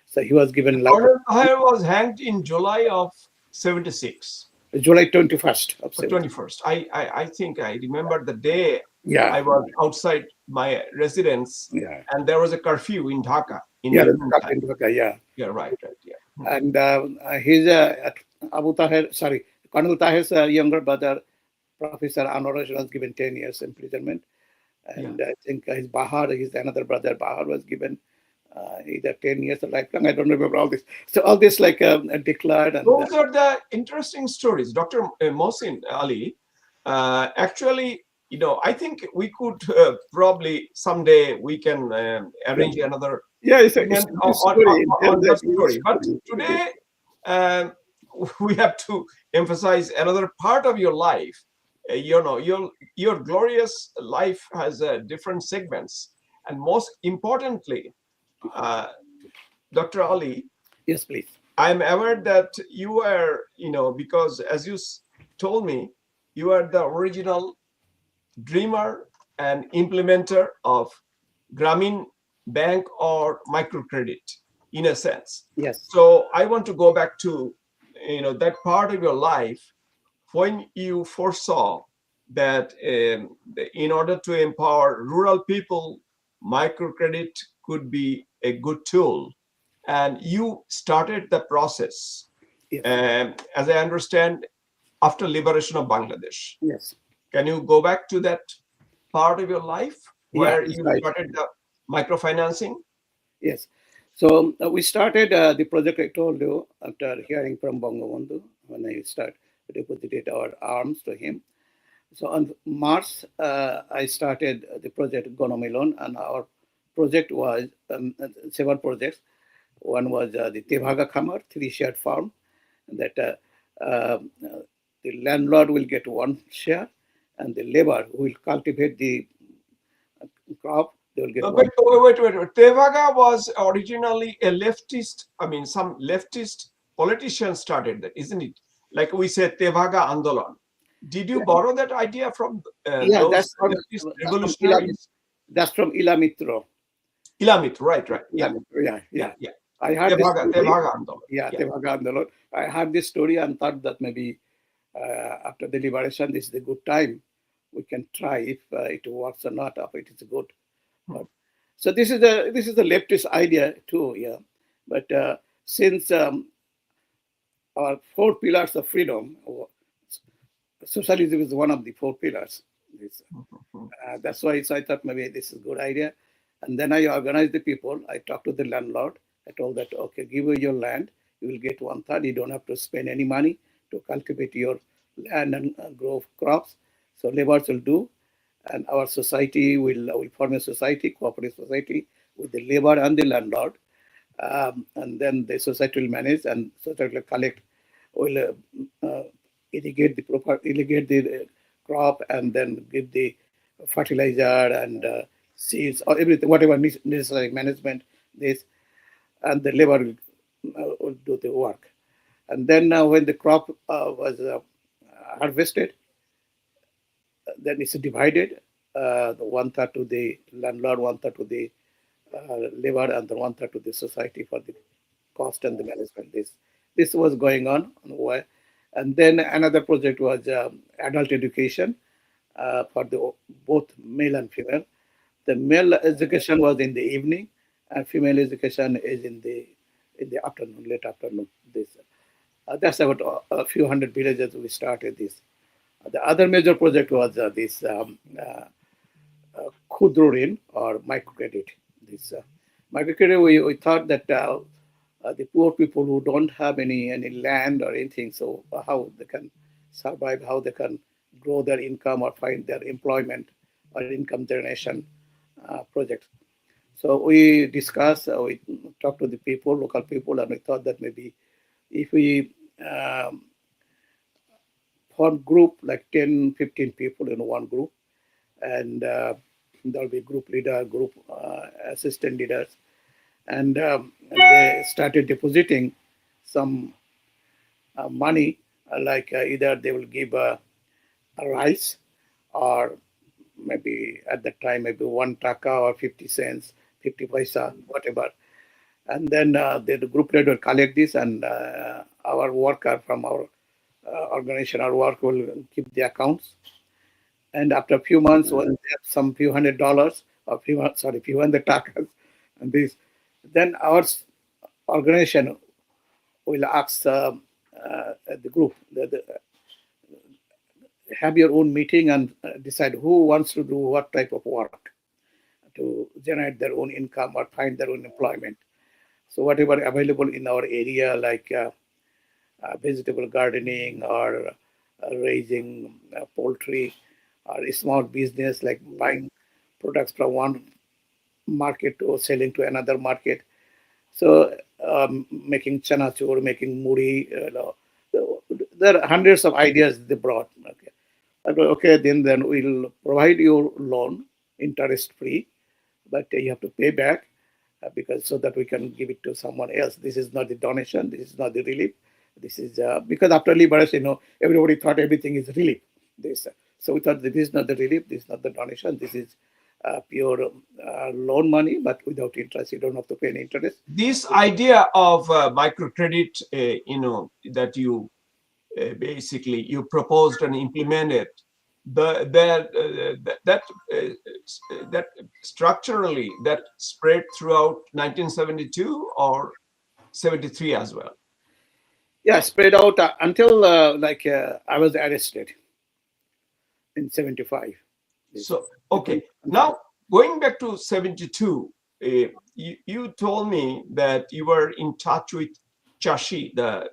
so he was given like Colonel Tahir was hanged in July of 76. July 21st of 21st. I think I remember the day Yeah, I was outside my residence yeah, and there was a curfew in Dhaka in yeah, the evening time. yeah. Yeah, right, yeah. And his Abu Tahir, sorry, Colonel Tahir's younger brother, Professor Anwar was given 10 years imprisonment. And I think his Bahar, his another brother Bahar was given either 10 years or lifelong. I don't remember all this. So all this like declared. And Those are the interesting stories. Dr. Mohsin Ali, actually, I think we could probably someday we can arrange another yeah, it's a segment story. on that story. But today, we have to emphasize another part of your life. Your glorious life has different segments, and most importantly, uh, Dr. Ali, Yes, please. I'm aware that you are, because as you told me, you are the original dreamer and implementer of Grameen Bank or microcredit, in a sense. Yes. So I want to go back to, that part of your life when you foresaw that in order to empower rural people, microcredit could be a good tool, and you started the process, Yes. as I understand, after liberation of Bangladesh. Yes. Can you go back to that part of your life where you right. started the microfinancing? Yes. So we started the project I told you after hearing from Bangabandhu when I deposited our arms to him. So on March, I started the project Gonomilon, and our project was several projects. One was the Tevaga Khamar, 3-shared farm, that the landlord will get one share, and the labor who will cultivate the crop, they will get one. But wait. Tevaga was originally a leftist, some leftist politician started that, isn't it? Like we said, Tevaga Andolan. Did you borrow that idea from Yeah, those leftist revolutionaries? That's from Ilamitro. Ilamit, right. Yeah. Yeah. I heard this story. Tevaga Andolan. Yeah, Tevaga Andolon. I heard this story and thought that maybe after the liberation, this is a good time. We can try if it works or not, if it is good. So this is the leftist idea too, yeah. But since our 4 pillars of freedom, socialism is one of the 4 pillars. That's why I thought maybe this is a good idea. And then I organized the people. I talked to the landlord. I told that, okay, give you your land. You will get 1/3. You don't have to spend any money to cultivate your land and grow crops. So laborers will do. And our society will form a society, cooperative society with the labor and the landlord. and then the society will manage, and society will collect, will irrigate the crop, and then give the fertilizer and seeds or everything, whatever necessary management. This, and the labor will do the work. And then when the crop was harvested, then it's divided. The one third to the landlord, one third to the labor, and the one third to the society for the cost and the management. This was going on. And then another project was adult education for the both male and female. The male education was in the evening, and female education is in the afternoon, late afternoon. This that's about a few hundred villages we started this. The other major project was this Khudro Rin or microcredit. This microcredit, we thought that the poor people who don't have any land or anything, so how they can survive, how they can grow their income or find their employment or income generation projects. So we discussed, we talked to the people, local people, and we thought that maybe if we form group like 10, 15 people in one group, and there'll be group leader, group assistant leaders, and they started depositing some money, like either they will give a rice, or maybe at that time maybe 1 taka or 50 cents, 50 paisa, whatever. And then the group leader will collect this, and our worker from our organization, our work will keep the accounts. And after a few months, when they have some few $100 or few hundred takas, and this, then our organization will ask the group, have your own meeting and decide who wants to do what type of work to generate their own income or find their own employment. So whatever available in our area, like vegetable gardening or raising poultry, or a small business like buying products from one market to selling to another market. So making chanachur, making muri, there are hundreds of ideas they brought. Okay, okay, then we'll provide you loan, interest free, but you have to pay back, because so that we can give it to someone else. This is not the donation. This is not the relief. This is because after liberation, everybody thought everything is relief. This, so we thought that this is not the relief. This is not the donation. This is pure loan money, but without interest. You don't have to pay any interest. This idea of microcredit, that you basically you proposed and implemented, that structurally that spread throughout 1972 or 73 as well. Yeah, spread out until I was arrested in 75. So, okay. Now, going back to 72, you told me that you were in touch with Chashi, the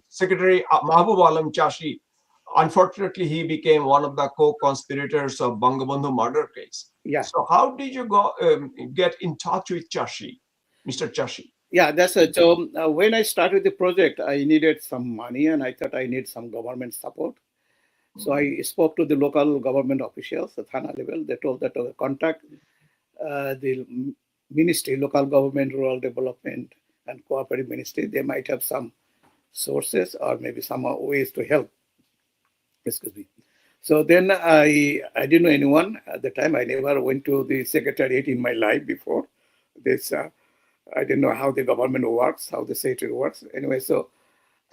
Secretary Mahbub Alam Chashi. Unfortunately, he became one of the co-conspirators of Bangabandhu murder case. Yeah. So how did you get in touch with Chashi, Mr. Chashi? Yeah, that's it. So when I started the project, I needed some money, and I thought I need some government support. So I spoke to the local government officials at Thana level. They told that to contact the ministry, local government, rural development, and cooperative ministry. They might have some sources or maybe some ways to help. Excuse me. So then I didn't know anyone at the time. I never went to the secretariat in my life before this. I didn't know how the government works, how the secretary works. Anyway, so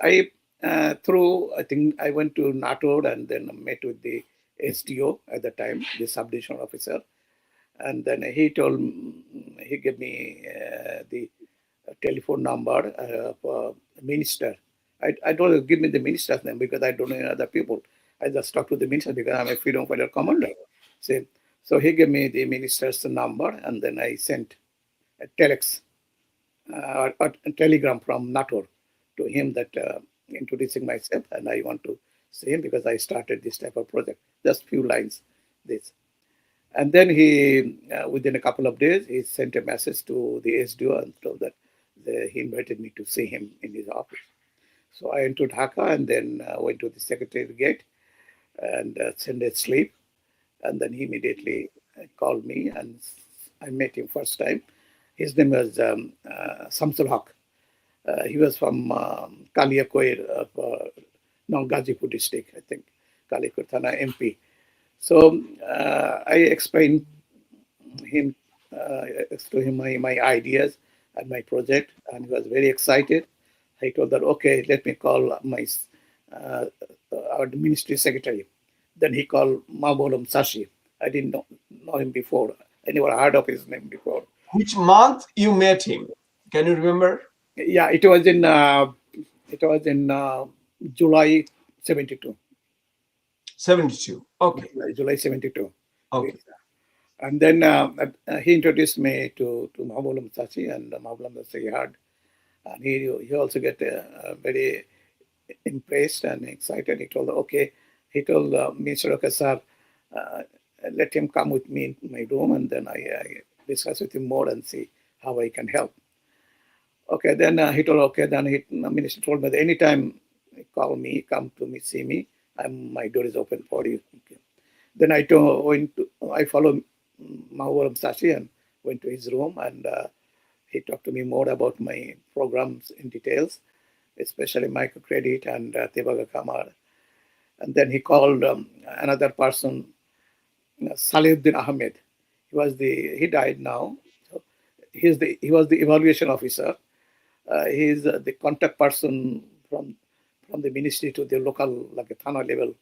I I think I went to NATO and then met with the SDO at the time, the subdivision officer, and then he gave me the telephone number for minister. I told him, give me the minister's name because I don't know any other people. I just talked to the minister because I'm a freedom fighter commander. So he gave me the minister's number, and then I sent a telex or a telegram from NATO to him that introducing myself, and I want to see him because I started this type of project. Just few lines, this. And then he, within a couple of days, he sent a message to the SDO and told that he invited me to see him in his office. So I went to Dhaka and then went to the Secretariat Gate and sent a slip. And then he immediately called me and I met him first time. His name was Samsul Haq. He was from Kaliakoir of now Gazipur district, I think, Kaliakoir Thana MP. So I explained him to him my ideas and my project, and he was very excited. I told that okay, let me call my uh, our ministry secretary. Then he called Mabolum Sashi. I didn't know him before. I never heard of his name before. Which month you met him? Can you remember? Yeah, it was in July 72. 72. Okay. July 72. Okay. And then he introduced me to Mahabulam Sachi, and Mahabulam Sachi heard. And he also get very impressed and excited. He told, okay, he told Mr. Okay, sir, uh, let him come with me in my room, and then I discuss with him more and see how I can help. Okay, then he told, okay, then minister told me that anytime call me, come to me, see me, my door is open for you. Okay. Then I followed Mahawaram Sashi and went to his room, and he talked to me more about my programs in details, especially microcredit and Tebaga Kamar. And then he called another person, Salihuddin Ahmed. He died now. So he was the evaluation officer. He is the contact person from the ministry to the local, like a Thana level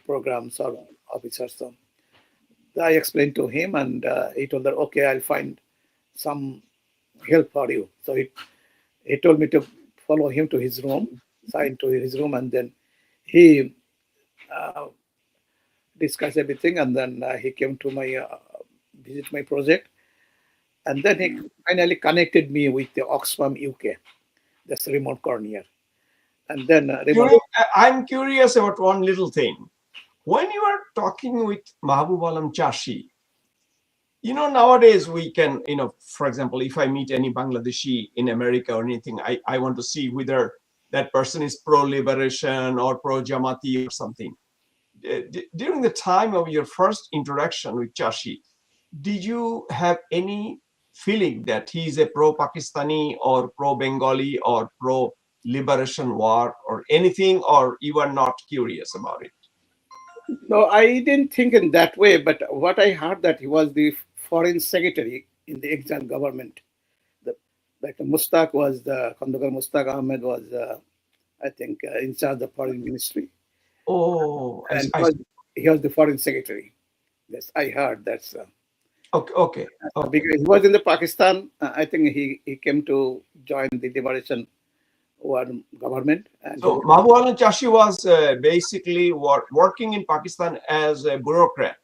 programs or officers. So I explained to him, and he told that okay, I'll find some help for you. So he told me to follow him to his room, sign to his room, and then he uh, discussed everything, and then he came to my visit my project, and then he finally connected me with the Oxfam UK, that's remote cornea, and then remote. I'm curious about one little thing. When you are talking with Mahbub Alam Chashi, nowadays we can, for example, if I meet any Bangladeshi in America or anything, I want to see whether that person is pro-liberation or pro-Jamati or something. During the time of your first interaction with Chashi, did you have any feeling that he is a pro-Pakistani or pro-Bengali or pro-liberation war or anything, or you are not curious about it? No, I didn't think in that way, but what I heard that he was the foreign secretary in the exile government. The, like Mustaq was the Khandakar Mustaq Ahmed was, I think, in charge of the foreign ministry, Oh, and I see. he was the foreign secretary. Yes, I heard that's. Okay, okay, okay. Because he was in the Pakistan, I think he came to join the liberation war government, and he So was, Mahbub Alam Chashi was basically working in Pakistan as a bureaucrat.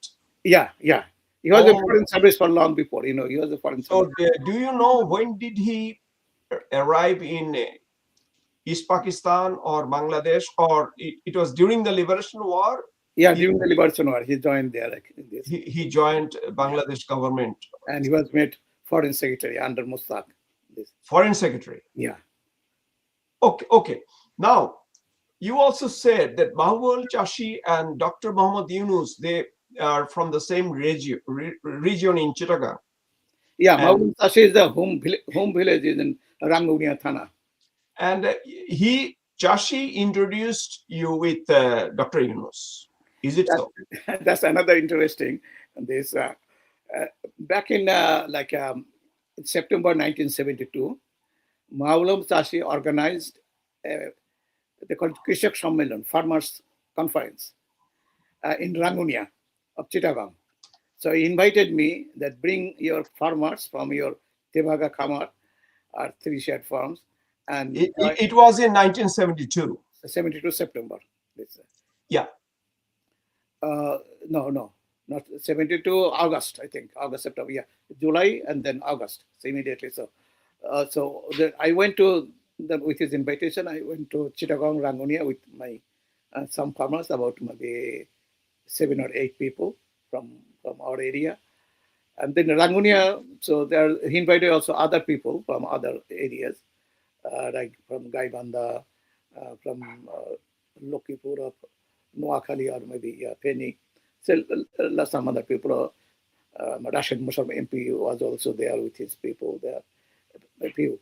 yeah, he was a Oh, foreign service for long before, he was a foreign service. so do you know when did he arrive in East Pakistan or Bangladesh, or it was during the Liberation War? Yeah, He, during the liberation war, he joined there like in this, he joined yeah, Bangladesh government, and he was made foreign secretary under Mustaq. This, foreign secretary. yeah, Okay, okay. Now, you also said that Mahbub Chashi and Dr. Muhammad Yunus, they are from the same region in Chittagong. yeah. And Mahbub Sashi is the home village is in Rangunia Thana. and Chashi introduced you with Dr. Yunus. Is it so? That's another interesting. This uh, back in September 1972, Maulam Sashi organized they called Krishak Sammelan, Farmers Conference in Rangunia of Chittagong. So he invited me that bring your farmers from your Tebaga Kamar or three shared farms and It was in 1972. 72 September. This, Yeah. no, not 72 August, I think. August, September, yeah. July and then August. So immediately. I went to, with his invitation, I went to Chittagong, Rangonia with my some farmers, about maybe 7 or 8 people. from our area. And then Rangunia, so there he invited also other people from other areas, like from Gaibanda, from Lokipur, or Noakhali, or maybe Feni. So some other people. Rashid Musharraf MP was also there with his people there, a few.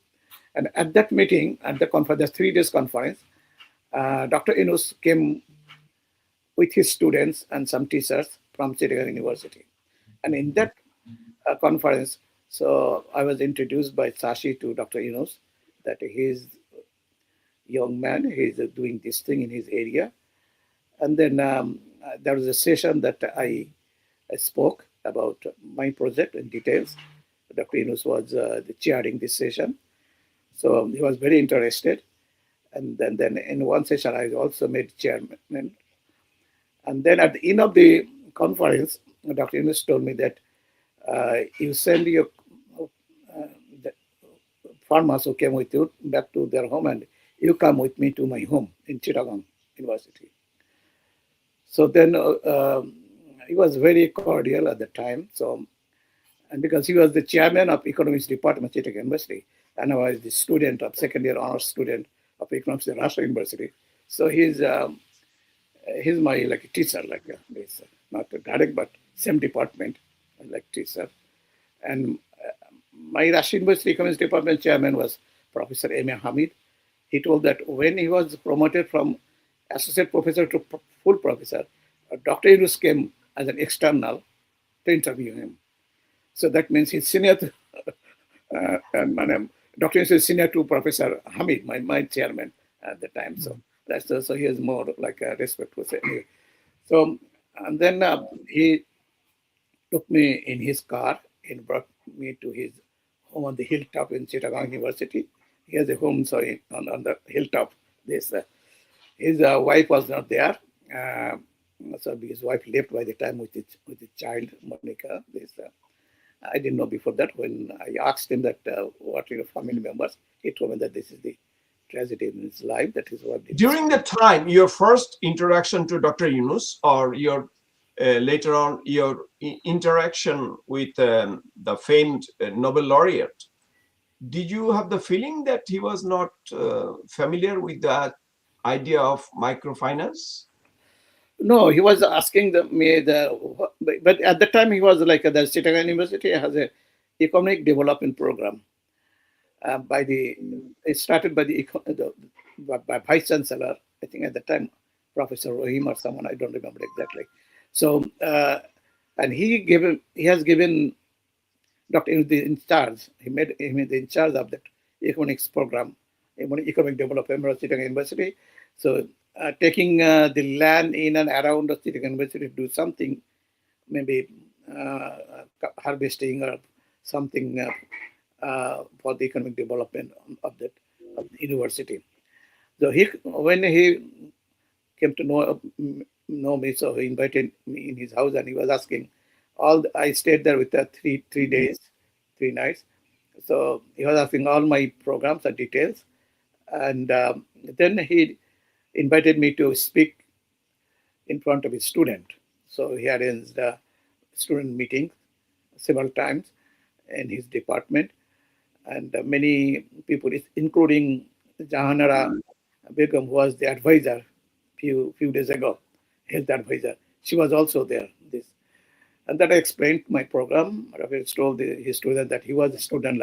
And at that meeting, at the conference, the 3 days conference, Dr. Inus came with his students and some teachers from Chittagong University. And in that conference, so I was introduced by Sashi to Dr. Inus that he's young man, he's doing this thing in his area. And then there was a session that I spoke about my project in details. Dr. Inus was the chairing this session. So he was very interested. And then in one session, I also made chairman. And then at the end of the conference, Dr. Inus told me that you send your the farmers who came with you back to their home, and you come with me to my home in Chittagong University. So then he was very cordial at the time. So, and because he was the chairman of economics department at Chittagong University, and I was the student of second year honors student of economics at Rashtra University. So he's my like teacher, like he's not a direct but same department, like teacher. And my Rashtra University economics department chairman was Professor M.A. Hamid. He told that when he was promoted from associate professor to full professor, Dr. Yunus came as an external to interview him. So that means he's senior to, Dr. Yunus is senior to Professor Hamid, my chairman at the time. So that's so he has more like a respect for it. Anyway. So and then he took me in his car and brought me to his home on the hilltop in Chittagong University. He has a home on the hilltop. This his wife was not there. So his wife left by the time with the child, Monica. This I didn't know before that. When I asked him that what are your family members, he told me that this is the tragedy in his life. That is what. During the time, your first introduction to Dr. Yunus, or your later on your interaction with the famed Nobel laureate, did you have the feeling that he was not familiar with that idea of microfinance? No, he was asking me but at the time he was like the Chittagong University has a economic development program it started by by vice chancellor, I think at the time Professor Rahim or someone, I don't remember exactly. So and he has given Dr. in charge. He made him in charge of that economics program, economic development of Chittagong University. So taking the land in and around the Chittagong University to do something, maybe harvesting or something for the economic development of the university. So when he came to know me, so he invited me in his house and he was asking I stayed there with 3 days, 3 nights. So he was asking all my programs and details. And then he invited me to speak in front of his student. So he arranged student meetings several times in his department. And many people, including Jahanara Begum, who was the advisor few days ago, health advisor. She was also there. And that I explained my program. I told his student that he was a student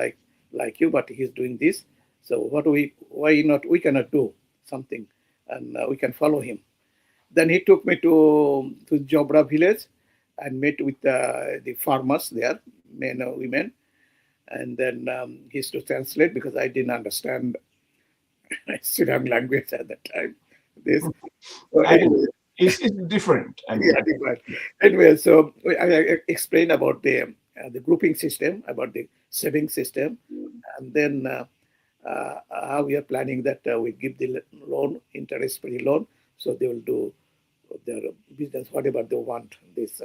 like you, but he's doing this. So we cannot do something, and we can follow him. Then he took me to Jobra village and met with the farmers there, men and women. And then he used to translate because I didn't understand Srilankan language at that time. So It's different. Yeah, different. Anyway, so I explained about the grouping system, about the saving system, and then how we are planning that we give the loan, interest-free loan, so they will do their business, whatever they want. This,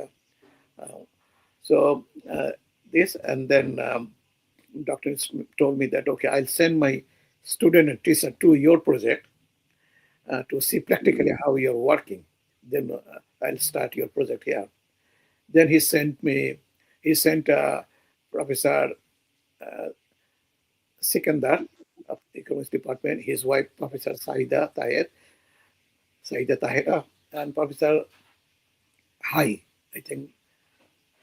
and then Dr. told me that, okay, I'll send my student and teacher to your project to see practically how you're working. Then I'll start your project here. Then he sent Professor Sikandar of the Economics Department, his wife, Professor Saida Tahira, and Professor Hai, I think,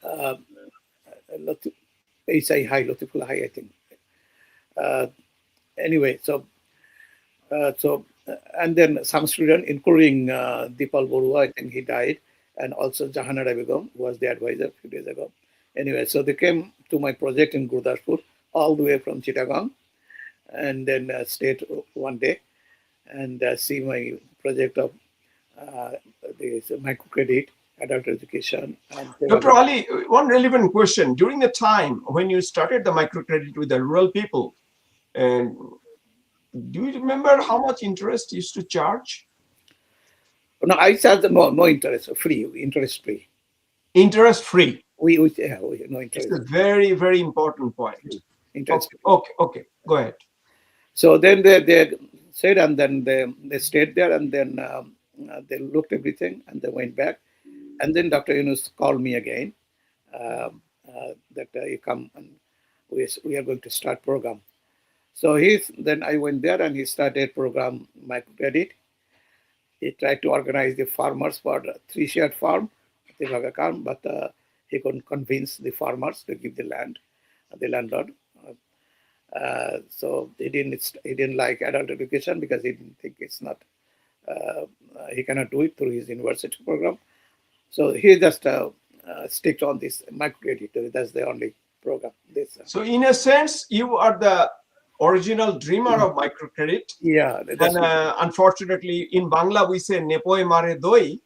uh, Isai Hai, Latifullah Hai, I think. Uh, anyway, and then some student, including Dipal Borua, I think he died, and also Jahanara Begum, who was the advisor a few days ago. Anyway, so they came to my project in Gurdaspur, all the way from Chittagong, and then stayed one day and see my project of uh, this microcredit, adult education, and Dr. Ali, one relevant question. During the time when you started the microcredit with the rural people, and do you remember how much interest you used to charge? no, I charge no interest, free, interest free. Interest free. We no It's interest. a very, very important point. Interest. Okay. Go ahead. So then they said, and then they stayed there, and then they looked everything, and they went back. And then Dr. Yunus called me again that you come and we are going to start program. So then I went there and he started program microcredit. He tried to organize the farmers for three shared farm, but he couldn't convince the farmers to give the land, the landlord. So he didn't like adult education because he didn't think it's not he cannot do it through his university program. So he just sticked on this microcredit. That's the only program. So in a sense, you are the original dreamer of microcredit. Yeah, and unfortunately, in Bangla we say "Nepoi mare doi."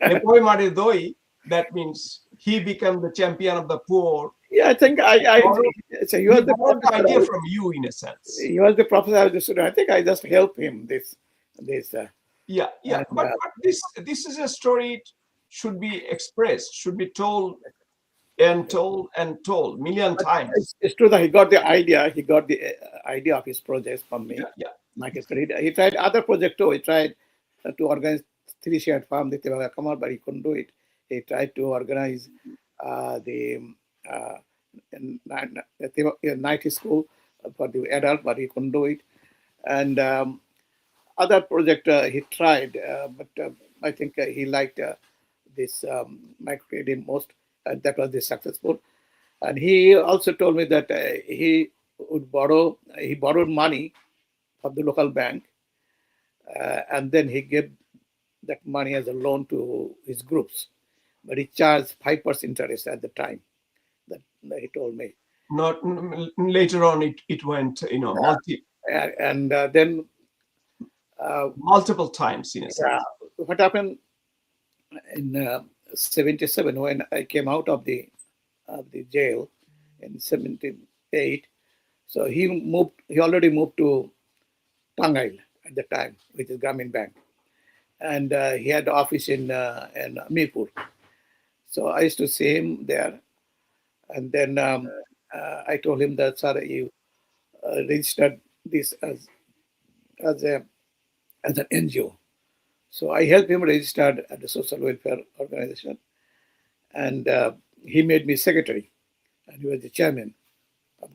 Nepoi mare doi. That means he became the champion of the poor. Yeah, I think so he was the idea from you in a sense. He was the professor of the student. I think I just helped him this. Yeah. And, but this is a story. It should be expressed, should be told and told million times. It's true that he got the idea. He got the idea of his project from me. Yeah. Microcredit. He tried other project too. He tried to organize three shared farm, but he couldn't do it. He tried to organize the night school for the adult, but he couldn't do it. And other project he tried, but I think he liked this microcredit most, and that was the successful. And he also told me that he borrowed money from the local bank, and then he gave that money as a loan to his groups, but he charged 5% interest at the time. That he told me. Not later on, it went, And then multiple times in a sense. What happened in 77 when I came out of the jail in 78? So he already moved to Tangail at the time, which is Grameen Bank, and he had office in Mirpur. So I used to see him there, and then I told him that, sir, you registered this as an NGO. So I helped him register at the social welfare organization, and he made me secretary, and he was the chairman of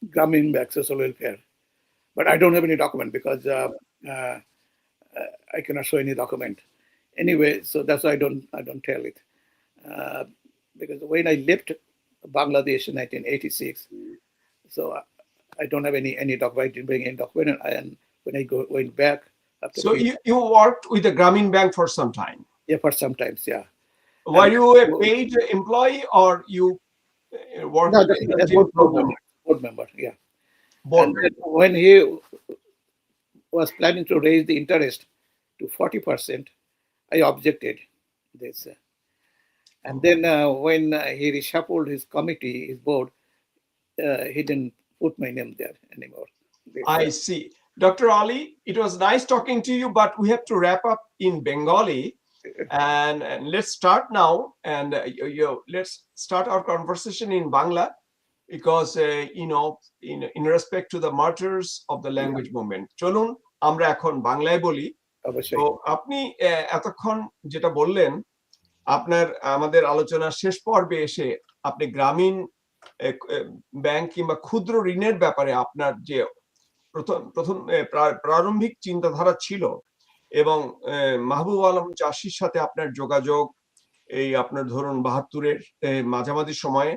Grameen Bank Social Welfare. But I don't have any document because I cannot show any document. Anyway, so that's why I don't tell it. Because when I left Bangladesh in 1986, so I don't have any document. I didn't bring any document, and when I went back. So you worked with the Grameen Bank for some time? Yeah, for some times, yeah. Were you a paid employee or you worked as a board member, yeah. Board member. When he was planning to raise the interest to 40%, I objected this. And then when he reshuffled his committee, his board, he didn't put my name there anymore. I see. Dr. Ali, it was nice talking to you, but we have to wrap up in Bengali. And let's start now. And let's start our conversation in Bangla, because, in respect to the martyrs of the language movement. চলুন আমরা এখন বাংলায় বলি। তো আপনি এতক্ষণ যেটা বললেন আপনার আমাদের আলোচনার শেষ পর্বে এসে আপনি গ্রামীণ ব্যাংক কিংবা ক্ষুদ্র ঋণের ব্যাপারে আপনার যে প্রথম প্রারম্ভিক চিন্তাধারা ছিল এবং মাহবুব আলম চাষির সাথে আপনার যোগাযোগ এই আপনার ধরুন ৭২-এর মাঝামাঝি সময়ে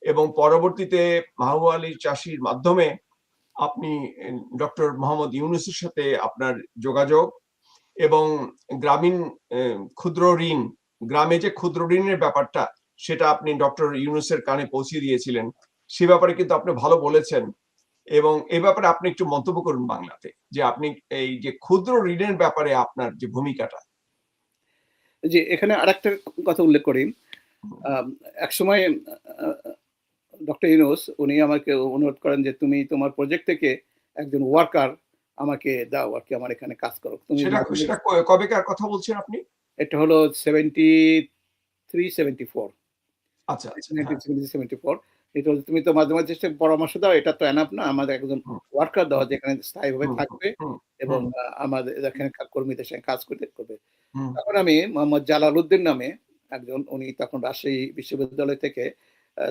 এবং পরবর্তীতে মাহবুব আলী চাষির মাধ্যমে আপনি ডক্টর মোহাম্মদ ইউনূসের সাথে আপনার যোগাযোগ এবং গ্রামীণ ক্ষুদ্র ঋণ, গ্রামে যে ক্ষুদ্র ঋণের ব্যাপারটা সেটা আপনি ডক্টর ইউনূসের কানে পৌঁছে দিয়েছিলেন, সে ব্যাপারে কিন্তু আপনি ভালো বলেছেন। এবং এই ব্যাপারে আপনি একটু মন্তব্য করুন বাংলাতে, যে আপনি এই যে ক্ষুদ্র ঋণের ব্যাপারে আপনার যে ভূমিকাটা। যে এখানে আরেকটা কথা উল্লেখ করি, এক সময় ডক্টর ইউনূস উনি আমাকে অনুরোধ করেন যে তুমি তোমার প্রজেক্ট থেকে একজন ওয়ার্কার আমাকে দাও আর কি, আমার এখানে কাজ করো। তুমি সেটা কবেকার কথা বলছেন আপনি? এটা হলো 73-74। আচ্ছা, আচ্ছা, 1974। এটা হলো তুমি তো মাঝে মাঝে পরামর্শ দাও, এটা তো এনাফ না, আমাদের একজন ওয়ার্কার দাও যেখানে স্থায়ীভাবে থাকবে এবং আমাদের এখানে কর্মীদের সঙ্গে কাজ করবে। তখন আমি মোহাম্মদ জালালউদ্দিন নামে একজন, উনি তখন রাজশাহী বিশ্ববিদ্যালয় থেকে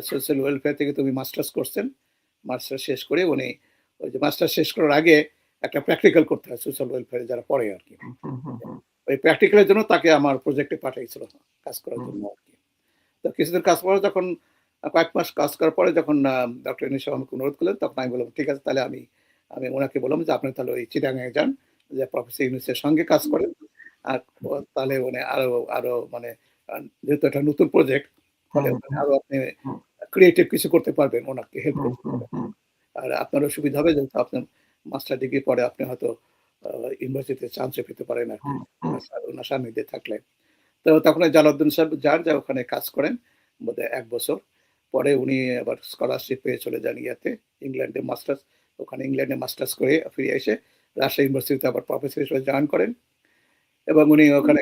সোশ্যাল ওয়েলফেয়ার থেকে তুমি মাস্টার্স করছেন, মাস্টার্স শেষ করে উনি ওই যে মাস্টার্স শেষ করার আগে একটা প্র্যাকটিক্যাল করতে হয় সোশ্যাল ওয়েলফেয়ারে যারা পড়ে আর কি, ওই প্র্যাকটিক্যালের জন্য তাকে আমার প্রজেক্টে পাঠাইছিল কাজ করার জন্য আর কি। তো কিছুদিন কাজ করে যখন কয়েক মাস কাজ করার পরে যখন ডক্টর ইউনূস আমাকে অনুরোধ করলেন, তখন আমি বললাম ঠিক আছে, তাহলে আমি ওনাকে বললাম যে আপনি তাহলে ওই চিটাগাঙে যান, যে প্রফেসর ইউনূসের সঙ্গে কাজ করেন, আর তাহলে মানে আরো মানে যেহেতু একটা নতুন প্রজেক্ট, তাহলে আরো আপনি ক্রিয়েটিভ কিছু করতে পারবেন, ওনাকে হেল্প করতে পারবেন, আর আপনারও সুবিধা হবে, যেহেতু আপনার মাস্টার ডিগ্রি পরে আপনি হয়তো ইউনিভার্সিটিতে চান্সও পেতে পারেন আর কি ওনার সান্নিধ্যে থাকলে। তো তখন জালালউদ্দিন সাহেব যান, যা ওখানে কাজ করেন বোধহয় 1 বছর, পরে উনি আবার স্কলারশিপ পেয়ে চলে যান ইয়াতে ইংল্যান্ডে মাস্টার্স, ওখানে ইংল্যান্ডে মাস্টার্স করে ফিরে এসে রাজশাহী ইউনিভার্সিটিতে আবার প্রফেসর হিসেবে জয়েন করেন এবং উনি ওখানে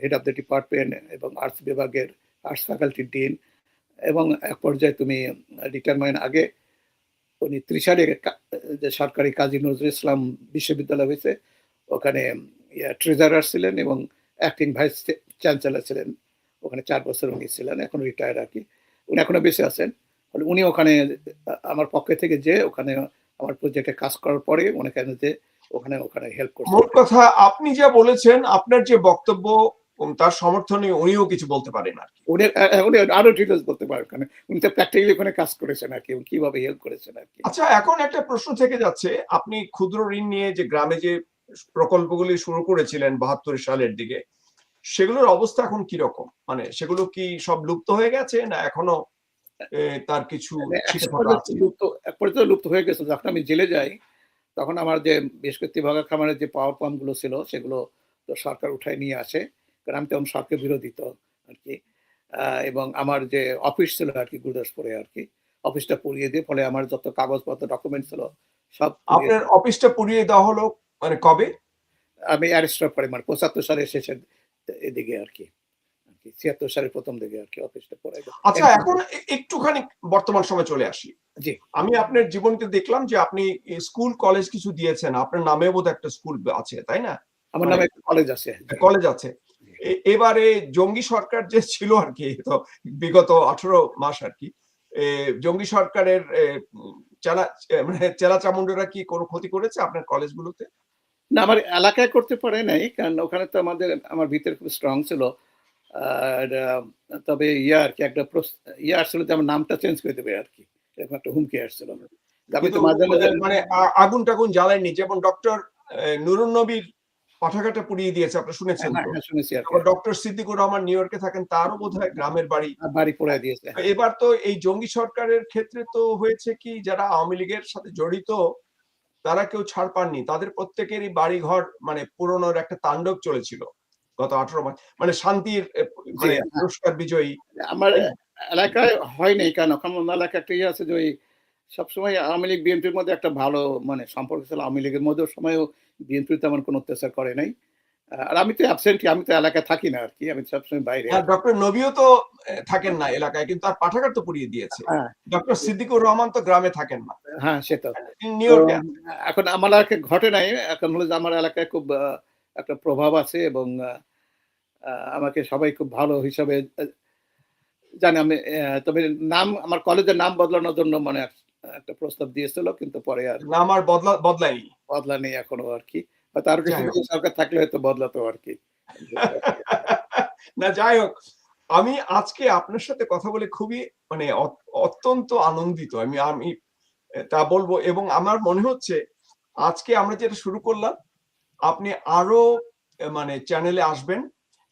হেড অফ দ্য ডিপার্টমেন্ট এবং আর্টস বিভাগের আর্টস ফ্যাকাল্টির ডিন, এবং এক পর্যায়ে তুমি রিটায়ারমেন্ট আগে উনি ত্রিশালে যে সরকারি কাজী নজরুল ইসলাম বিশ্ববিদ্যালয় হয়েছে, ওখানে ট্রেজারার ছিলেন এবং অ্যাক্টিং ভাইস চ্যান্সেলর ছিলেন, ওখানে 4 বছর উনি ছিলেন, এখন রিটায়ার আর কি, উনি এখনো বেঁচে আছেন। উনি ওখানে আমার পক্ষে থেকে যে ওখানে আমার প্রজেক্টে কাজ করার পরে ওখানে যে ওখানে হেল্প করছেন। মোট কথা আপনি যা বলেছেন, আপনার যে বক্তব্য তার সমর্থনে উনিও কিছু বলতে পারেন আর কি, উনি আরো ডিটেলস বলতে পারেন, কারণ উনি তো প্র্যাকটিক্যালি ওখানে কাজ করেছেন আর কি, কিভাবে হেল্প করেছেন আর কি। আচ্ছা, এখন একটা প্রশ্ন থেকে যাচ্ছে, আপনি ক্ষুদ্র ঋণ নিয়ে যে গ্রামে যে প্রকল্পগুলি শুরু করেছিলেন ৭২ সালের দিকে, সেগুলোর অবস্থা এখন কি রকম? মানে সেগুলো কি সব লুপ্ত হয়ে গেছে, না এখনো তার কিছু এক পর্যায়ে লুপ্ত হয়ে গেছে। যখন আমি জেলে যাই তখন আমার যে বেশ কয়েকটি ভাগা খামারের যে পাওয়ার পাম্প গুলো ছিল সেগুলো তো সরকার উঠায় নিয়ে আসে, কারণ আমি তখন সরকার বিরোধী তো আর কি, এবং আমার যে অফিস ছিল আর কি গুরুদাসপুরে আর কি, অফিসটা পুড়িয়ে দিয়ে, ফলে আমার যত কাগজপত্র ডকুমেন্ট ছিল সব। আপনার অফিসটা পুড়িয়ে দেওয়া হলো মানে কবে? আমি অ্যারেস্টের পরে মানে ৭৫ সালের শেষের এদিকে আর কি, ৭৬ সালের প্রথম দিকে আর কি অফিসটা পড়ে। আচ্ছা, এখন একটুখানি বর্তমান সময় চলে আসি। জি, আমি আপনার জীবনীতে দেখলাম যে আপনি স্কুল কলেজ কিছু দিয়েছেন, আপনার নামে বোধ একটা স্কুল আছে, তাই না? আমার নামে কলেজ আছে। কলেজ আছে। এবারে জঙ্গি সরকার যে ছিল আর কি, তো বিগত 18 মাস আর কি, জঙ্গি সরকারের চেলা চামুন্ডরা কি কোনো ক্ষতি করেছে আপনার কলেজগুলোতে? না, আমার এলাকায় করতে পারে নাই, কারণ ওখানে তো আমার ভিতরে খুব স্ট্রং ছিল। আর তবে আর কি একটা আসছিল যে আমার নামটা চেঞ্জ করে দেবে আর কি, এরকম একটা হুমকি আসছিল। আমি তো মাঝে মাঝে মানে আগুন টাগুন জ্বালায়নি, যেমন ডক্টর নুরুন নবীর পাঠাগারটা পুড়িয়ে দিয়েছে, আপনি শুনেছেন তো? হ্যাঁ, শুনেছি আর কি। ডক্টর সিদ্দিকুর রহমান নিউ ইয়র্কে থাকেন, তারও বোধহয় গ্রামের বাড়ি পোড়ায় দিয়েছে। এবার তো এই জঙ্গি সরকারের ক্ষেত্রে তো হয়েছে কি, যারা আওয়ামী লীগের সাথে জড়িত তারা কেউ ছাড় পাননি, তাদের প্রত্যেকেরই বাড়ি ঘর মানে পুরনোর একটা তাণ্ডব চলেছিল গত 18 মাস, মানে শান্তির মানে পুরস্কার বিজয়ী। আমার এলাকায় হয় নাই, কারণ আমার এলাকা একটা আছে যে ওই সবসময় আওয়ামী লীগ বিএনপির মধ্যে একটা ভালো মানে সম্পর্ক ছিল, আওয়ামী লীগের মধ্যেও সময়ও বিএনপি তেমন কোনো অত্যাচার করে নাই। আর আমি তো অ্যাবসেন্টলি, আমি তো এলাকায় থাকি না আর কি, আমি সবসময় বাইরে। ডক্টর নবীও তো থাকেন না এলাকায়, কিন্তু তার পাঠাগার তো পুড়িয়ে দিয়েছে। ডক্টর সিদ্দিকুর রহমান তো গ্রামে থাকেন না, হ্যাঁ সে তো নিউ ইয়র্কে। এখন আমার এলাকায় ঘটে নাই, এখন হলো যে আমার এলাকায় খুব একটা প্রভাব আছে এবং আমাকে সবাই খুব ভালো হিসাবে জানে। আমি তবে নাম, আমার কলেজের নাম বদলানোর জন্য মানে একটা প্রস্তাব দিয়েছিল, কিন্তু পরে আর নাম আর বদলায়নি। বদলা নেই এখনো আর কি। হয়তো আরো যাই হোক। কিছুদিন সরকার থাকলে হয়তো বদলাতো আর কি। না, যাই হোক। আমি আজকে আপনার সাথে কথা বলে খুবই মানে অত্যন্ত আনন্দিত। আমি আমি তা বলব, এবং আমার মনে হচ্ছে আজকে আমরা যেটা শুরু করলাম, আপনি আরো মানে চ্যানেলে আসবেন।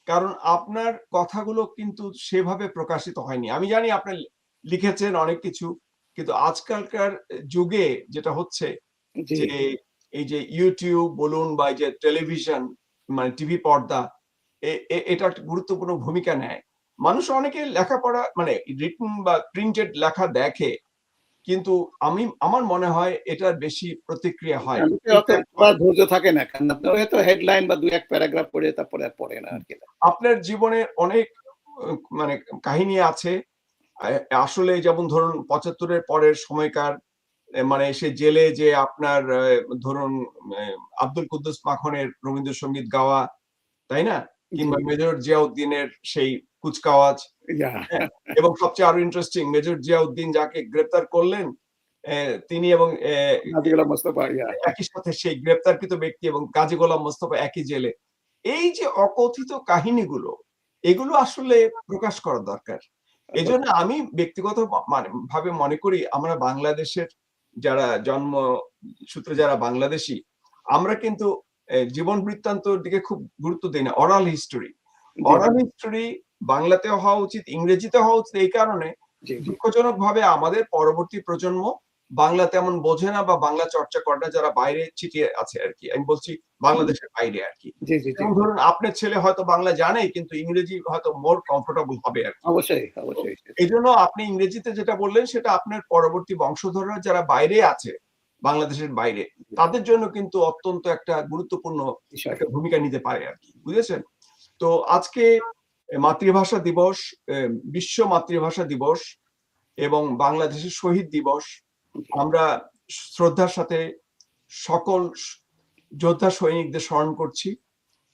কারণ আপনার কথাগুলো কিন্তু সেভাবে প্রকাশিত হয়নি। আমি জানি আপনি লিখেছেন অনেক কিছু, কিন্তু আজকালকার যুগে যেটা হচ্ছে জি, যে এই যে ইউটিউব বলুন বা এই যে টেলিভিশন মানে টিভি পর্দা, এটা একটা গুরুত্বপূর্ণ ভূমিকা নেয়। মানুষ অনেকে লেখাপড়া মানে রিটন বা প্রিন্টেড লেখা দেখে, কিন্তু আমার মনে হয় এটার বেশি প্রতিক্রিয়া হয়, আমাকে অত ইমপ্যাক্ট হয়। পড়ার ধৈর্য থাকে না। কারণ আপনার হয়তো হেডলাইন বা ২-১ প্যারাগ্রাফ পড়ে তারপরে আর পড়ে না আর কি। আপনার জীবনে অনেক মানে কাহিনী আছে। আসলে যেমন ধরুন ৭৫ এর পরের সময়কার মানে সে জেলে যে আপনার ধরুন আব্দুল কুদ্দুস মাখনের রবীন্দ্রসঙ্গীত গাওয়া, তাই না? জি, কিংবা মেজর জিয়াউদ্দিনের সেই কুচকাওয়াজ, ইয়া হ্যাঁ? এবং সবচেয়ে আরো ইন্টারেস্টিং, মেজর জিয়াউদ্দিন যাকে গ্রেপ্তার করলেন, তিনি এবং নাজিবুল্লাহ মোস্তফা, ইয়া একই সাথে সেই গ্রেপ্তারকৃত ব্যক্তি এবং কাজী গোলাম মোস্তফা একই জেলে। এই যে অকথিত কাহিনীগুলো, এগুলো আসলে প্রকাশ করা দরকার। এজন্য আমি ব্যক্তিগত মানে ভাবে মনে করি আমরা বাংলাদেশের যারা জন্ম সূত্রে যারা বাংলাদেশী, আমরা কিন্তু জীবন বৃত্তান্তর দিকে খুব গুরুত্ব দেই না। ওরাল হিস্টোরি, জি, জি, ওরাল হিস্টোরি বাংলাতেও হওয়া উচিত, ইংরেজিতে হওয়া উচিত। এই কারণে জি, জি, দুঃখজনকভাবে আমাদের পরবর্তী প্রজন্ম বাংলা তেমন বোঝে না বা বাংলা চর্চা করে না, যারা বাইরে ছিটিয়ে আছে আরকি। আমি বলছি বাংলাদেশের বাইরে আরকি। জি, জি, জি। যেমন ধরুন আপনার ছেলে হয়তো বাংলা জানে, কিন্তু ইংরেজি হয়তো মোর কমফোর্টেবল হবে আরকি। অবশ্যই, তো অবশ্যই। এইজন্য আপনি ইংরেজিতে যেটা বললেন সেটা আপনার পরবর্তী বংশধররা যারা বাইরে আছে, বাংলাদেশের বাইরে, তাদের জন্য কিন্তু অত্যন্ত একটা গুরুত্বপূর্ণ বিষয়। একটা ভূমিকা নিতে পারে আরকি। বুঝেছেন? তো আজকে মাতৃভাষা দিবস, এ বিশ্ব মাতৃভাষা দিবস এবং বাংলাদেশের শহীদ দিবস। জি, আমরা শ্রদ্ধার সাথে সকল যোদ্ধা সৈনিকদের স্মরণ করছি।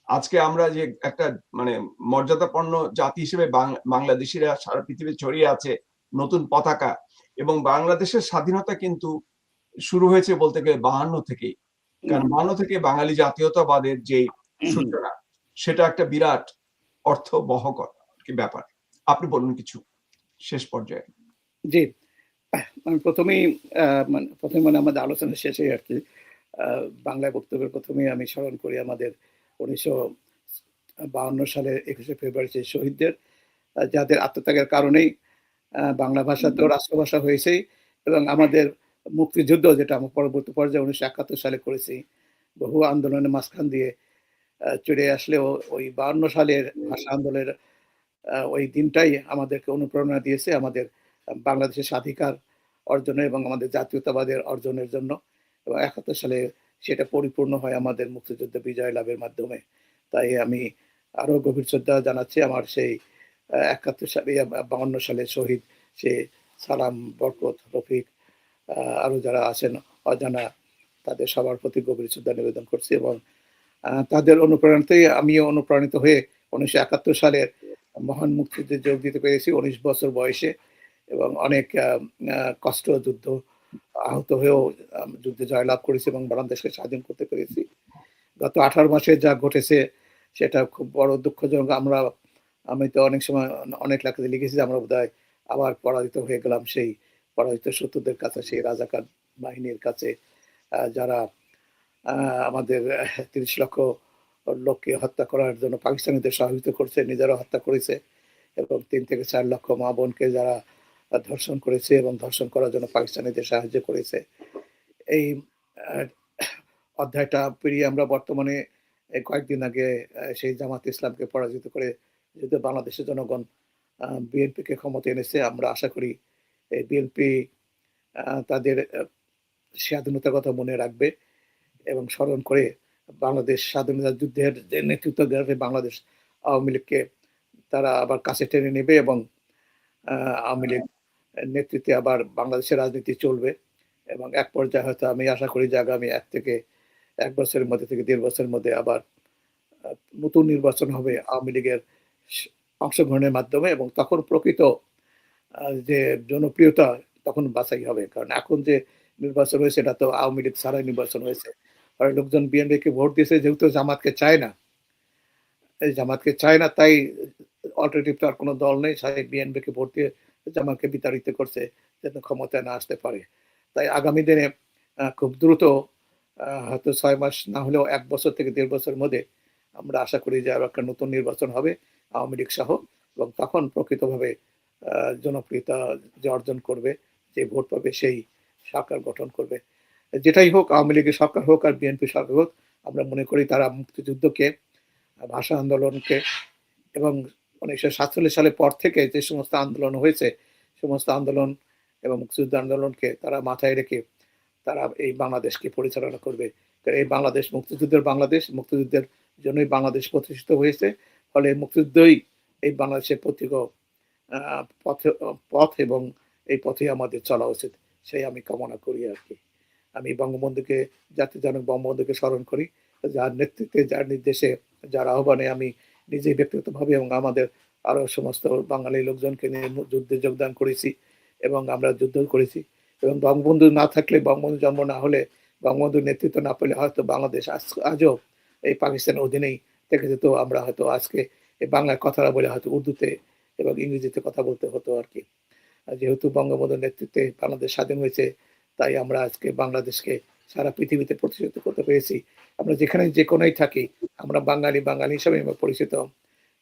আজকে আমরা যে একটা মানে মর্যাদাপন্ন জাতি হিসেবে বাংলাদেশিরা সারা পৃথিবী ছড়িয়ে আছে নতুন পতাকা, এবং বাংলাদেশের স্বাধীনতা কিন্তু শুরু হয়েছে বলতে গেলে ৫২ থেকেই। কারণ ৫২ থেকে বাঙালি জাতীয়তাবাদের যে সূচনা, সেটা একটা বিরাট অর্থবহকর ব্যাপার। আপনি বলুন কিছু শেষ পর্যায়ে। জি। আমি ১ম মানে আমাদের আলোচনা শেষে আরকি আ বাংলায় বক্তব্যের ১ম এই আমি স্মরণ করি আমাদের ১৯৫২ সালের ২১শে ফেব্রুয়ারি সেই শহীদদের, যাদের আত্মত্যাগের কারণেই বাংলা ভাষা তো রাষ্ট্রভাষা হয়েছেই, এবং আমাদের মুক্তিযুদ্ধ যেটা আমরা পরবর্তী পর্যায়ে ১৯৭১ সালে করেছি, বহু আন্দোলনের মাঝখান দিয়ে চলে আসলেও ওই ৫২ সালের ভাষা আন্দোলনের ওই দিনটাই আমাদেরকে অনুপ্রেরণা দিয়েছে আমাদের বাংলাদেশের স্বাধিকার অর্জনের এবং আমাদের জাতীয়তাবাদের অর্জনের জন্য। এবং ৭১ সালে সেটা পরিপূর্ণ হয় আমাদের মুক্তিযুদ্ধ বিজয় লাভের মাধ্যমে। তাই আমি আরো গভীর শ্রদ্ধা জানাচ্ছি আমার সেই ৭১ সালে ৫২ সালে শহীদ সে সালাম, বরকত, রফিক, আরো যারা আছেন অজানা, তাদের সবার প্রতি গভীর শ্রদ্ধা নিবেদন করছি। এবং তাদের অনুপ্রেরণাতেই আমিও অনুপ্রাণিত হয়ে ১৯৭১ সালের মহান মুক্তিযুদ্ধে যোগ দিতে পেরেছি ১৯ বছর বয়সে, এবং অনেক কষ্ট, যুদ্ধ, আহত হয়েও যুদ্ধে জয়লাভ করেছি এবং বাংলাদেশকে স্বাধীন করতে পেরেছি। গত ১৮ মাসে যা ঘটেছে সেটা খুব বড় দুঃখজনক। আমি তো অনেক সময় অনেক লেখাতে লিখেছি যে আমরা বোধহয় আবার পরাজিত হয়ে গেলাম সেই পরাজিত শত্রুদের কাছে, সেই রাজাকার বাহিনীর কাছে, যারা আমাদের ৩০ লক্ষ লোককে হত্যা করার জন্য পাকিস্তানিদের সহযোগিতা করছে, নিজেরাও হত্যা করেছে, এবং ৩ থেকে ৪ লক্ষ মা বোনকে যারা ধর্ষণ করেছে এবং ধর্ষণ করার জন্য পাকিস্তানিদের সাহায্য করেছে। এই আহ, অধ্যায়টা পেরিয়ে আমরা বর্তমানে এই কয়েকদিন আগে সেই জামাত ইসলামকে পরাজিত করে যদি বাংলাদেশের জনগণ বিএনপিকে ক্ষমতা এনেছে, আমরা আশা করি এই বিএনপি তাদের স্বাধীনতার কথা মনে রাখবে এবং স্মরণ করে বাংলাদেশ স্বাধীনতা যুদ্ধের যে নেতৃত্ব দেওয়া বাংলাদেশ আওয়ামী লীগকে তারা আবার কাছে টেনে নেবে, এবং আওয়ামী লীগ নেতৃত্বে আবার বাংলাদেশের রাজনীতি চলবে। এবং এক পর্যায়ে হয়তো আমি আশা করি যে আগামী ১ বছরের মধ্যে থেকে ১.৫ বছরের মধ্যে আবার নতুন নির্বাচন হবে আওয়ামী লীগের অংশগ্রহণের মাধ্যমে, এবং তখন প্রকৃত যে জনপ্রিয়তা তখন বাছাই হবে। কারণ এখন যে নির্বাচন হয়েছে এটা তো আওয়ামী লীগ ছাড়াই নির্বাচন হয়েছে। আর লোকজন বিএনপিকে ভোট দিয়েছে যেহেতু জামাতকে চায় না, এই জামাতকে চায় না, তাই অল্টারনেটিভ তো আর কোনো দল নেই, সাহেব বিএনপিকে ভোট দিয়ে জামাতকে বিতাড়িত করছে যাতে ক্ষমতায় না আসতে পারে। তাই আগামী দিনে খুব দ্রুত হয়তো 6 মাস না হলেও 1 বছর থেকে 1.5 বছরের মধ্যে আমরা আশা করি যে আরো একটা নতুন নির্বাচন হবে আওয়ামী লীগ সহ, এবং তখন প্রকৃতভাবে জনপ্রিয়তা যে অর্জন করবে, যে ভোট পাবে সেই সরকার গঠন করবে। যেটাই হোক, আওয়ামী লীগের সরকার হোক আর বিএনপি সরকার হোক, আমরা মনে করি তারা মুক্তিযুদ্ধকে, ভাষা আন্দোলনকে এবং 1947 সালের পর থেকে যে সমস্ত আন্দোলন হয়েছে সমস্ত আন্দোলন এবং মুক্তিযুদ্ধ আন্দোলনকে তারা মাথায় রেখে তারা এই বাংলাদেশকে পরিচালনা করবে। এই বাংলাদেশ মুক্তিযুদ্ধের জন্যই বাংলাদেশ প্রতিষ্ঠিত হয়েছে। ফলে মুক্তিযুদ্ধই এই বাংলাদেশের প্রতীক পথ, এবং এই পথে আমাদের চলা উচিত, সেই আমি কামনা করি আর কি। আমি বঙ্গবন্ধুকে, জাতির জনক বঙ্গবন্ধুকে স্মরণ করি, যার নেতৃত্বে, যার নির্দেশে, যার আহ্বানে আমি নিজেই ব্যক্তিগতভাবে এবং আমাদের আরো সমস্ত বাঙালি লোকজনকে নিয়ে যুদ্ধে যোগদান করেছি এবং আমরা যুদ্ধ করেছি। এবং বঙ্গবন্ধু না থাকলে, বঙ্গবন্ধু জন্ম না হলে, বঙ্গবন্ধুর নেতৃত্ব না পেলে হয়তো বাংলাদেশ আজও এই পাকিস্তানের অধীনেই থেকে যেত। আমরা হয়তো আজকে এই বাংলায় কথা বলে হয়তো উর্দুতে এবং ইংরেজিতে কথা বলতে হতো আর কি। যেহেতু বঙ্গবন্ধুর নেতৃত্বে বাংলাদেশ স্বাধীন হয়েছে, তাই আমরা আজকে বাংলাদেশকে সারা পৃথিবীতে প্রতিষ্ঠিত করতে পেরেছি। আমরা যেখানে যে কোনায় থাকি, আমরা বাঙালি হিসেবে আমরা পরিচিত।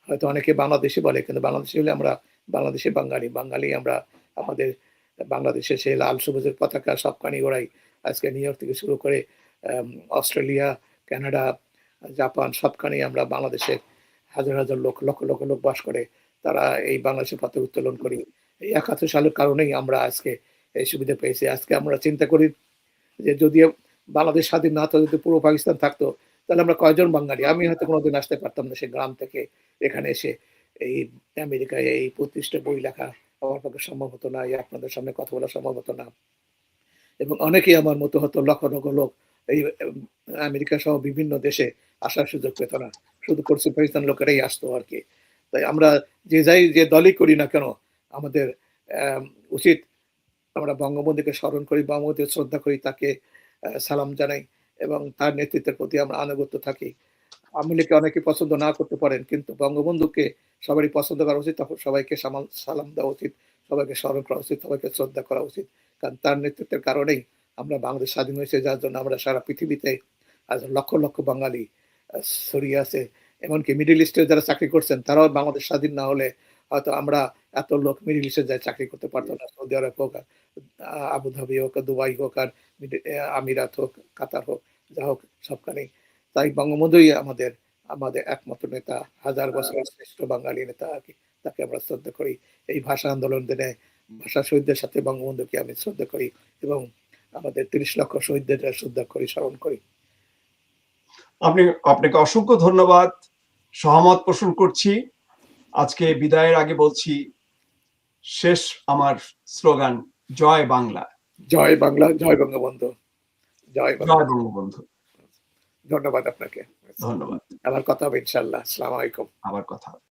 হয়তো অনেকে বাংলাদেশি বলে, কিন্তু বাংলাদেশি হলে আমরা বাংলাদেশে বাঙালি আমরা। আমাদের বাংলাদেশে সেই লাল সবুজের পতাকা সবখানি ওড়াই। আজকে নিউ ইয়র্ক থেকে শুরু করে অস্ট্রেলিয়া, কানাডা, জাপান সবখানি আমরা বাংলাদেশের হাজার হাজার লোক, লক্ষ লক্ষ লোক বাস করে, তারা এই বাংলাদেশের পতাকা উত্তোলন করি। এই 71 সালের কারণেই আমরা আজকে এই সুবিধা পেয়েছি। আজকে আমরা চিন্তা করি যে যদি বাংলাদেশ স্বাধীন না হতো, যদি পূর্ব পাকিস্তান থাকতো, তাহলে আমরা কয়জন বাঙালি? আমি হয়তো কোনোদিন আসতে পারতাম না সে গ্রাম থেকে এখানে এসে এই আমেরিকায় এই 25টা বই লেখা আমার পক্ষে সম্ভব হতো না, আপনাদের সামনে কথা বলা সম্ভব হতো না। এবং অনেকেই আমার মতো হতো, লক্ষ লক্ষ লোক এই আমেরিকা সহ বিভিন্ন দেশে আসার সুযোগ পেত না, শুধু পশ্চিম পাকিস্তান লোকেরাই আসতো আর কি। তাই আমরা যে দলই করি না কেন, আমাদের উচিত আমরা বঙ্গবন্ধুকে স্মরণ করি, বঙ্গবন্ধুকে শ্রদ্ধা করি, তাকে সালাম জানাই এবং তার নেতৃত্বের প্রতি আমরা আনুগত্য থাকি। আওয়ামী লীগকে অনেকে পছন্দ না করতে পারেন, কিন্তু বঙ্গবন্ধুকে সবারই পছন্দ করা উচিত, তখন সবাইকে সালাম দেওয়া উচিত, সবাইকে স্মরণ করা উচিত, সবাইকে শ্রদ্ধা করা উচিত। কারণ তার নেতৃত্বের কারণেই আমরা বাংলাদেশ স্বাধীন হয়েছে, যার জন্য আমরা সারা পৃথিবীতে আজ লক্ষ লক্ষ বাঙালি ছড়িয়ে আছে। এমনকি মিডিল ইস্টে যারা চাকরি করছেন, তারাও বাংলাদেশ স্বাধীন না হলে হয়তো আমরা এত লোক মিডিল ইস্টে যায় চাকরি করতে পারতো না। সৌদি আরব হোক, আবুধাবি হোক, দুবাই হোক, আর আমিরাত হোক, কাতার হোক, যা হোক সবখানেই। তাই বঙ্গবন্ধুই আমাদের আমাদের একমাত্র নেতা, হাজার বছরের শ্রেষ্ঠ বাঙালি নেতা আর কি। তাকে আমরা শ্রদ্ধা করি। এই ভাষা আন্দোলন দিনে ভাষা শহীদদের সাথে বঙ্গবন্ধুকে আমি শ্রদ্ধা করি এবং আমাদের 30 লক্ষ শহীদদের শ্রদ্ধা করি, স্মরণ করি। আপনাকে অসংখ্য ধন্যবাদ, সহমত পোষণ করছি। আজকে বিদায়ের আগে বলছি, শেষ আমার স্লোগান, জয় বাংলা। জয় বাংলা, জয় বঙ্গবন্ধু, জয় বঙ্গবন্ধু। ধন্যবাদ আপনাকে। ধন্যবাদ। আবার কথা হবে ইনশাল্লাহ। আসসালামু আলাইকুম। আবার কথা হবে।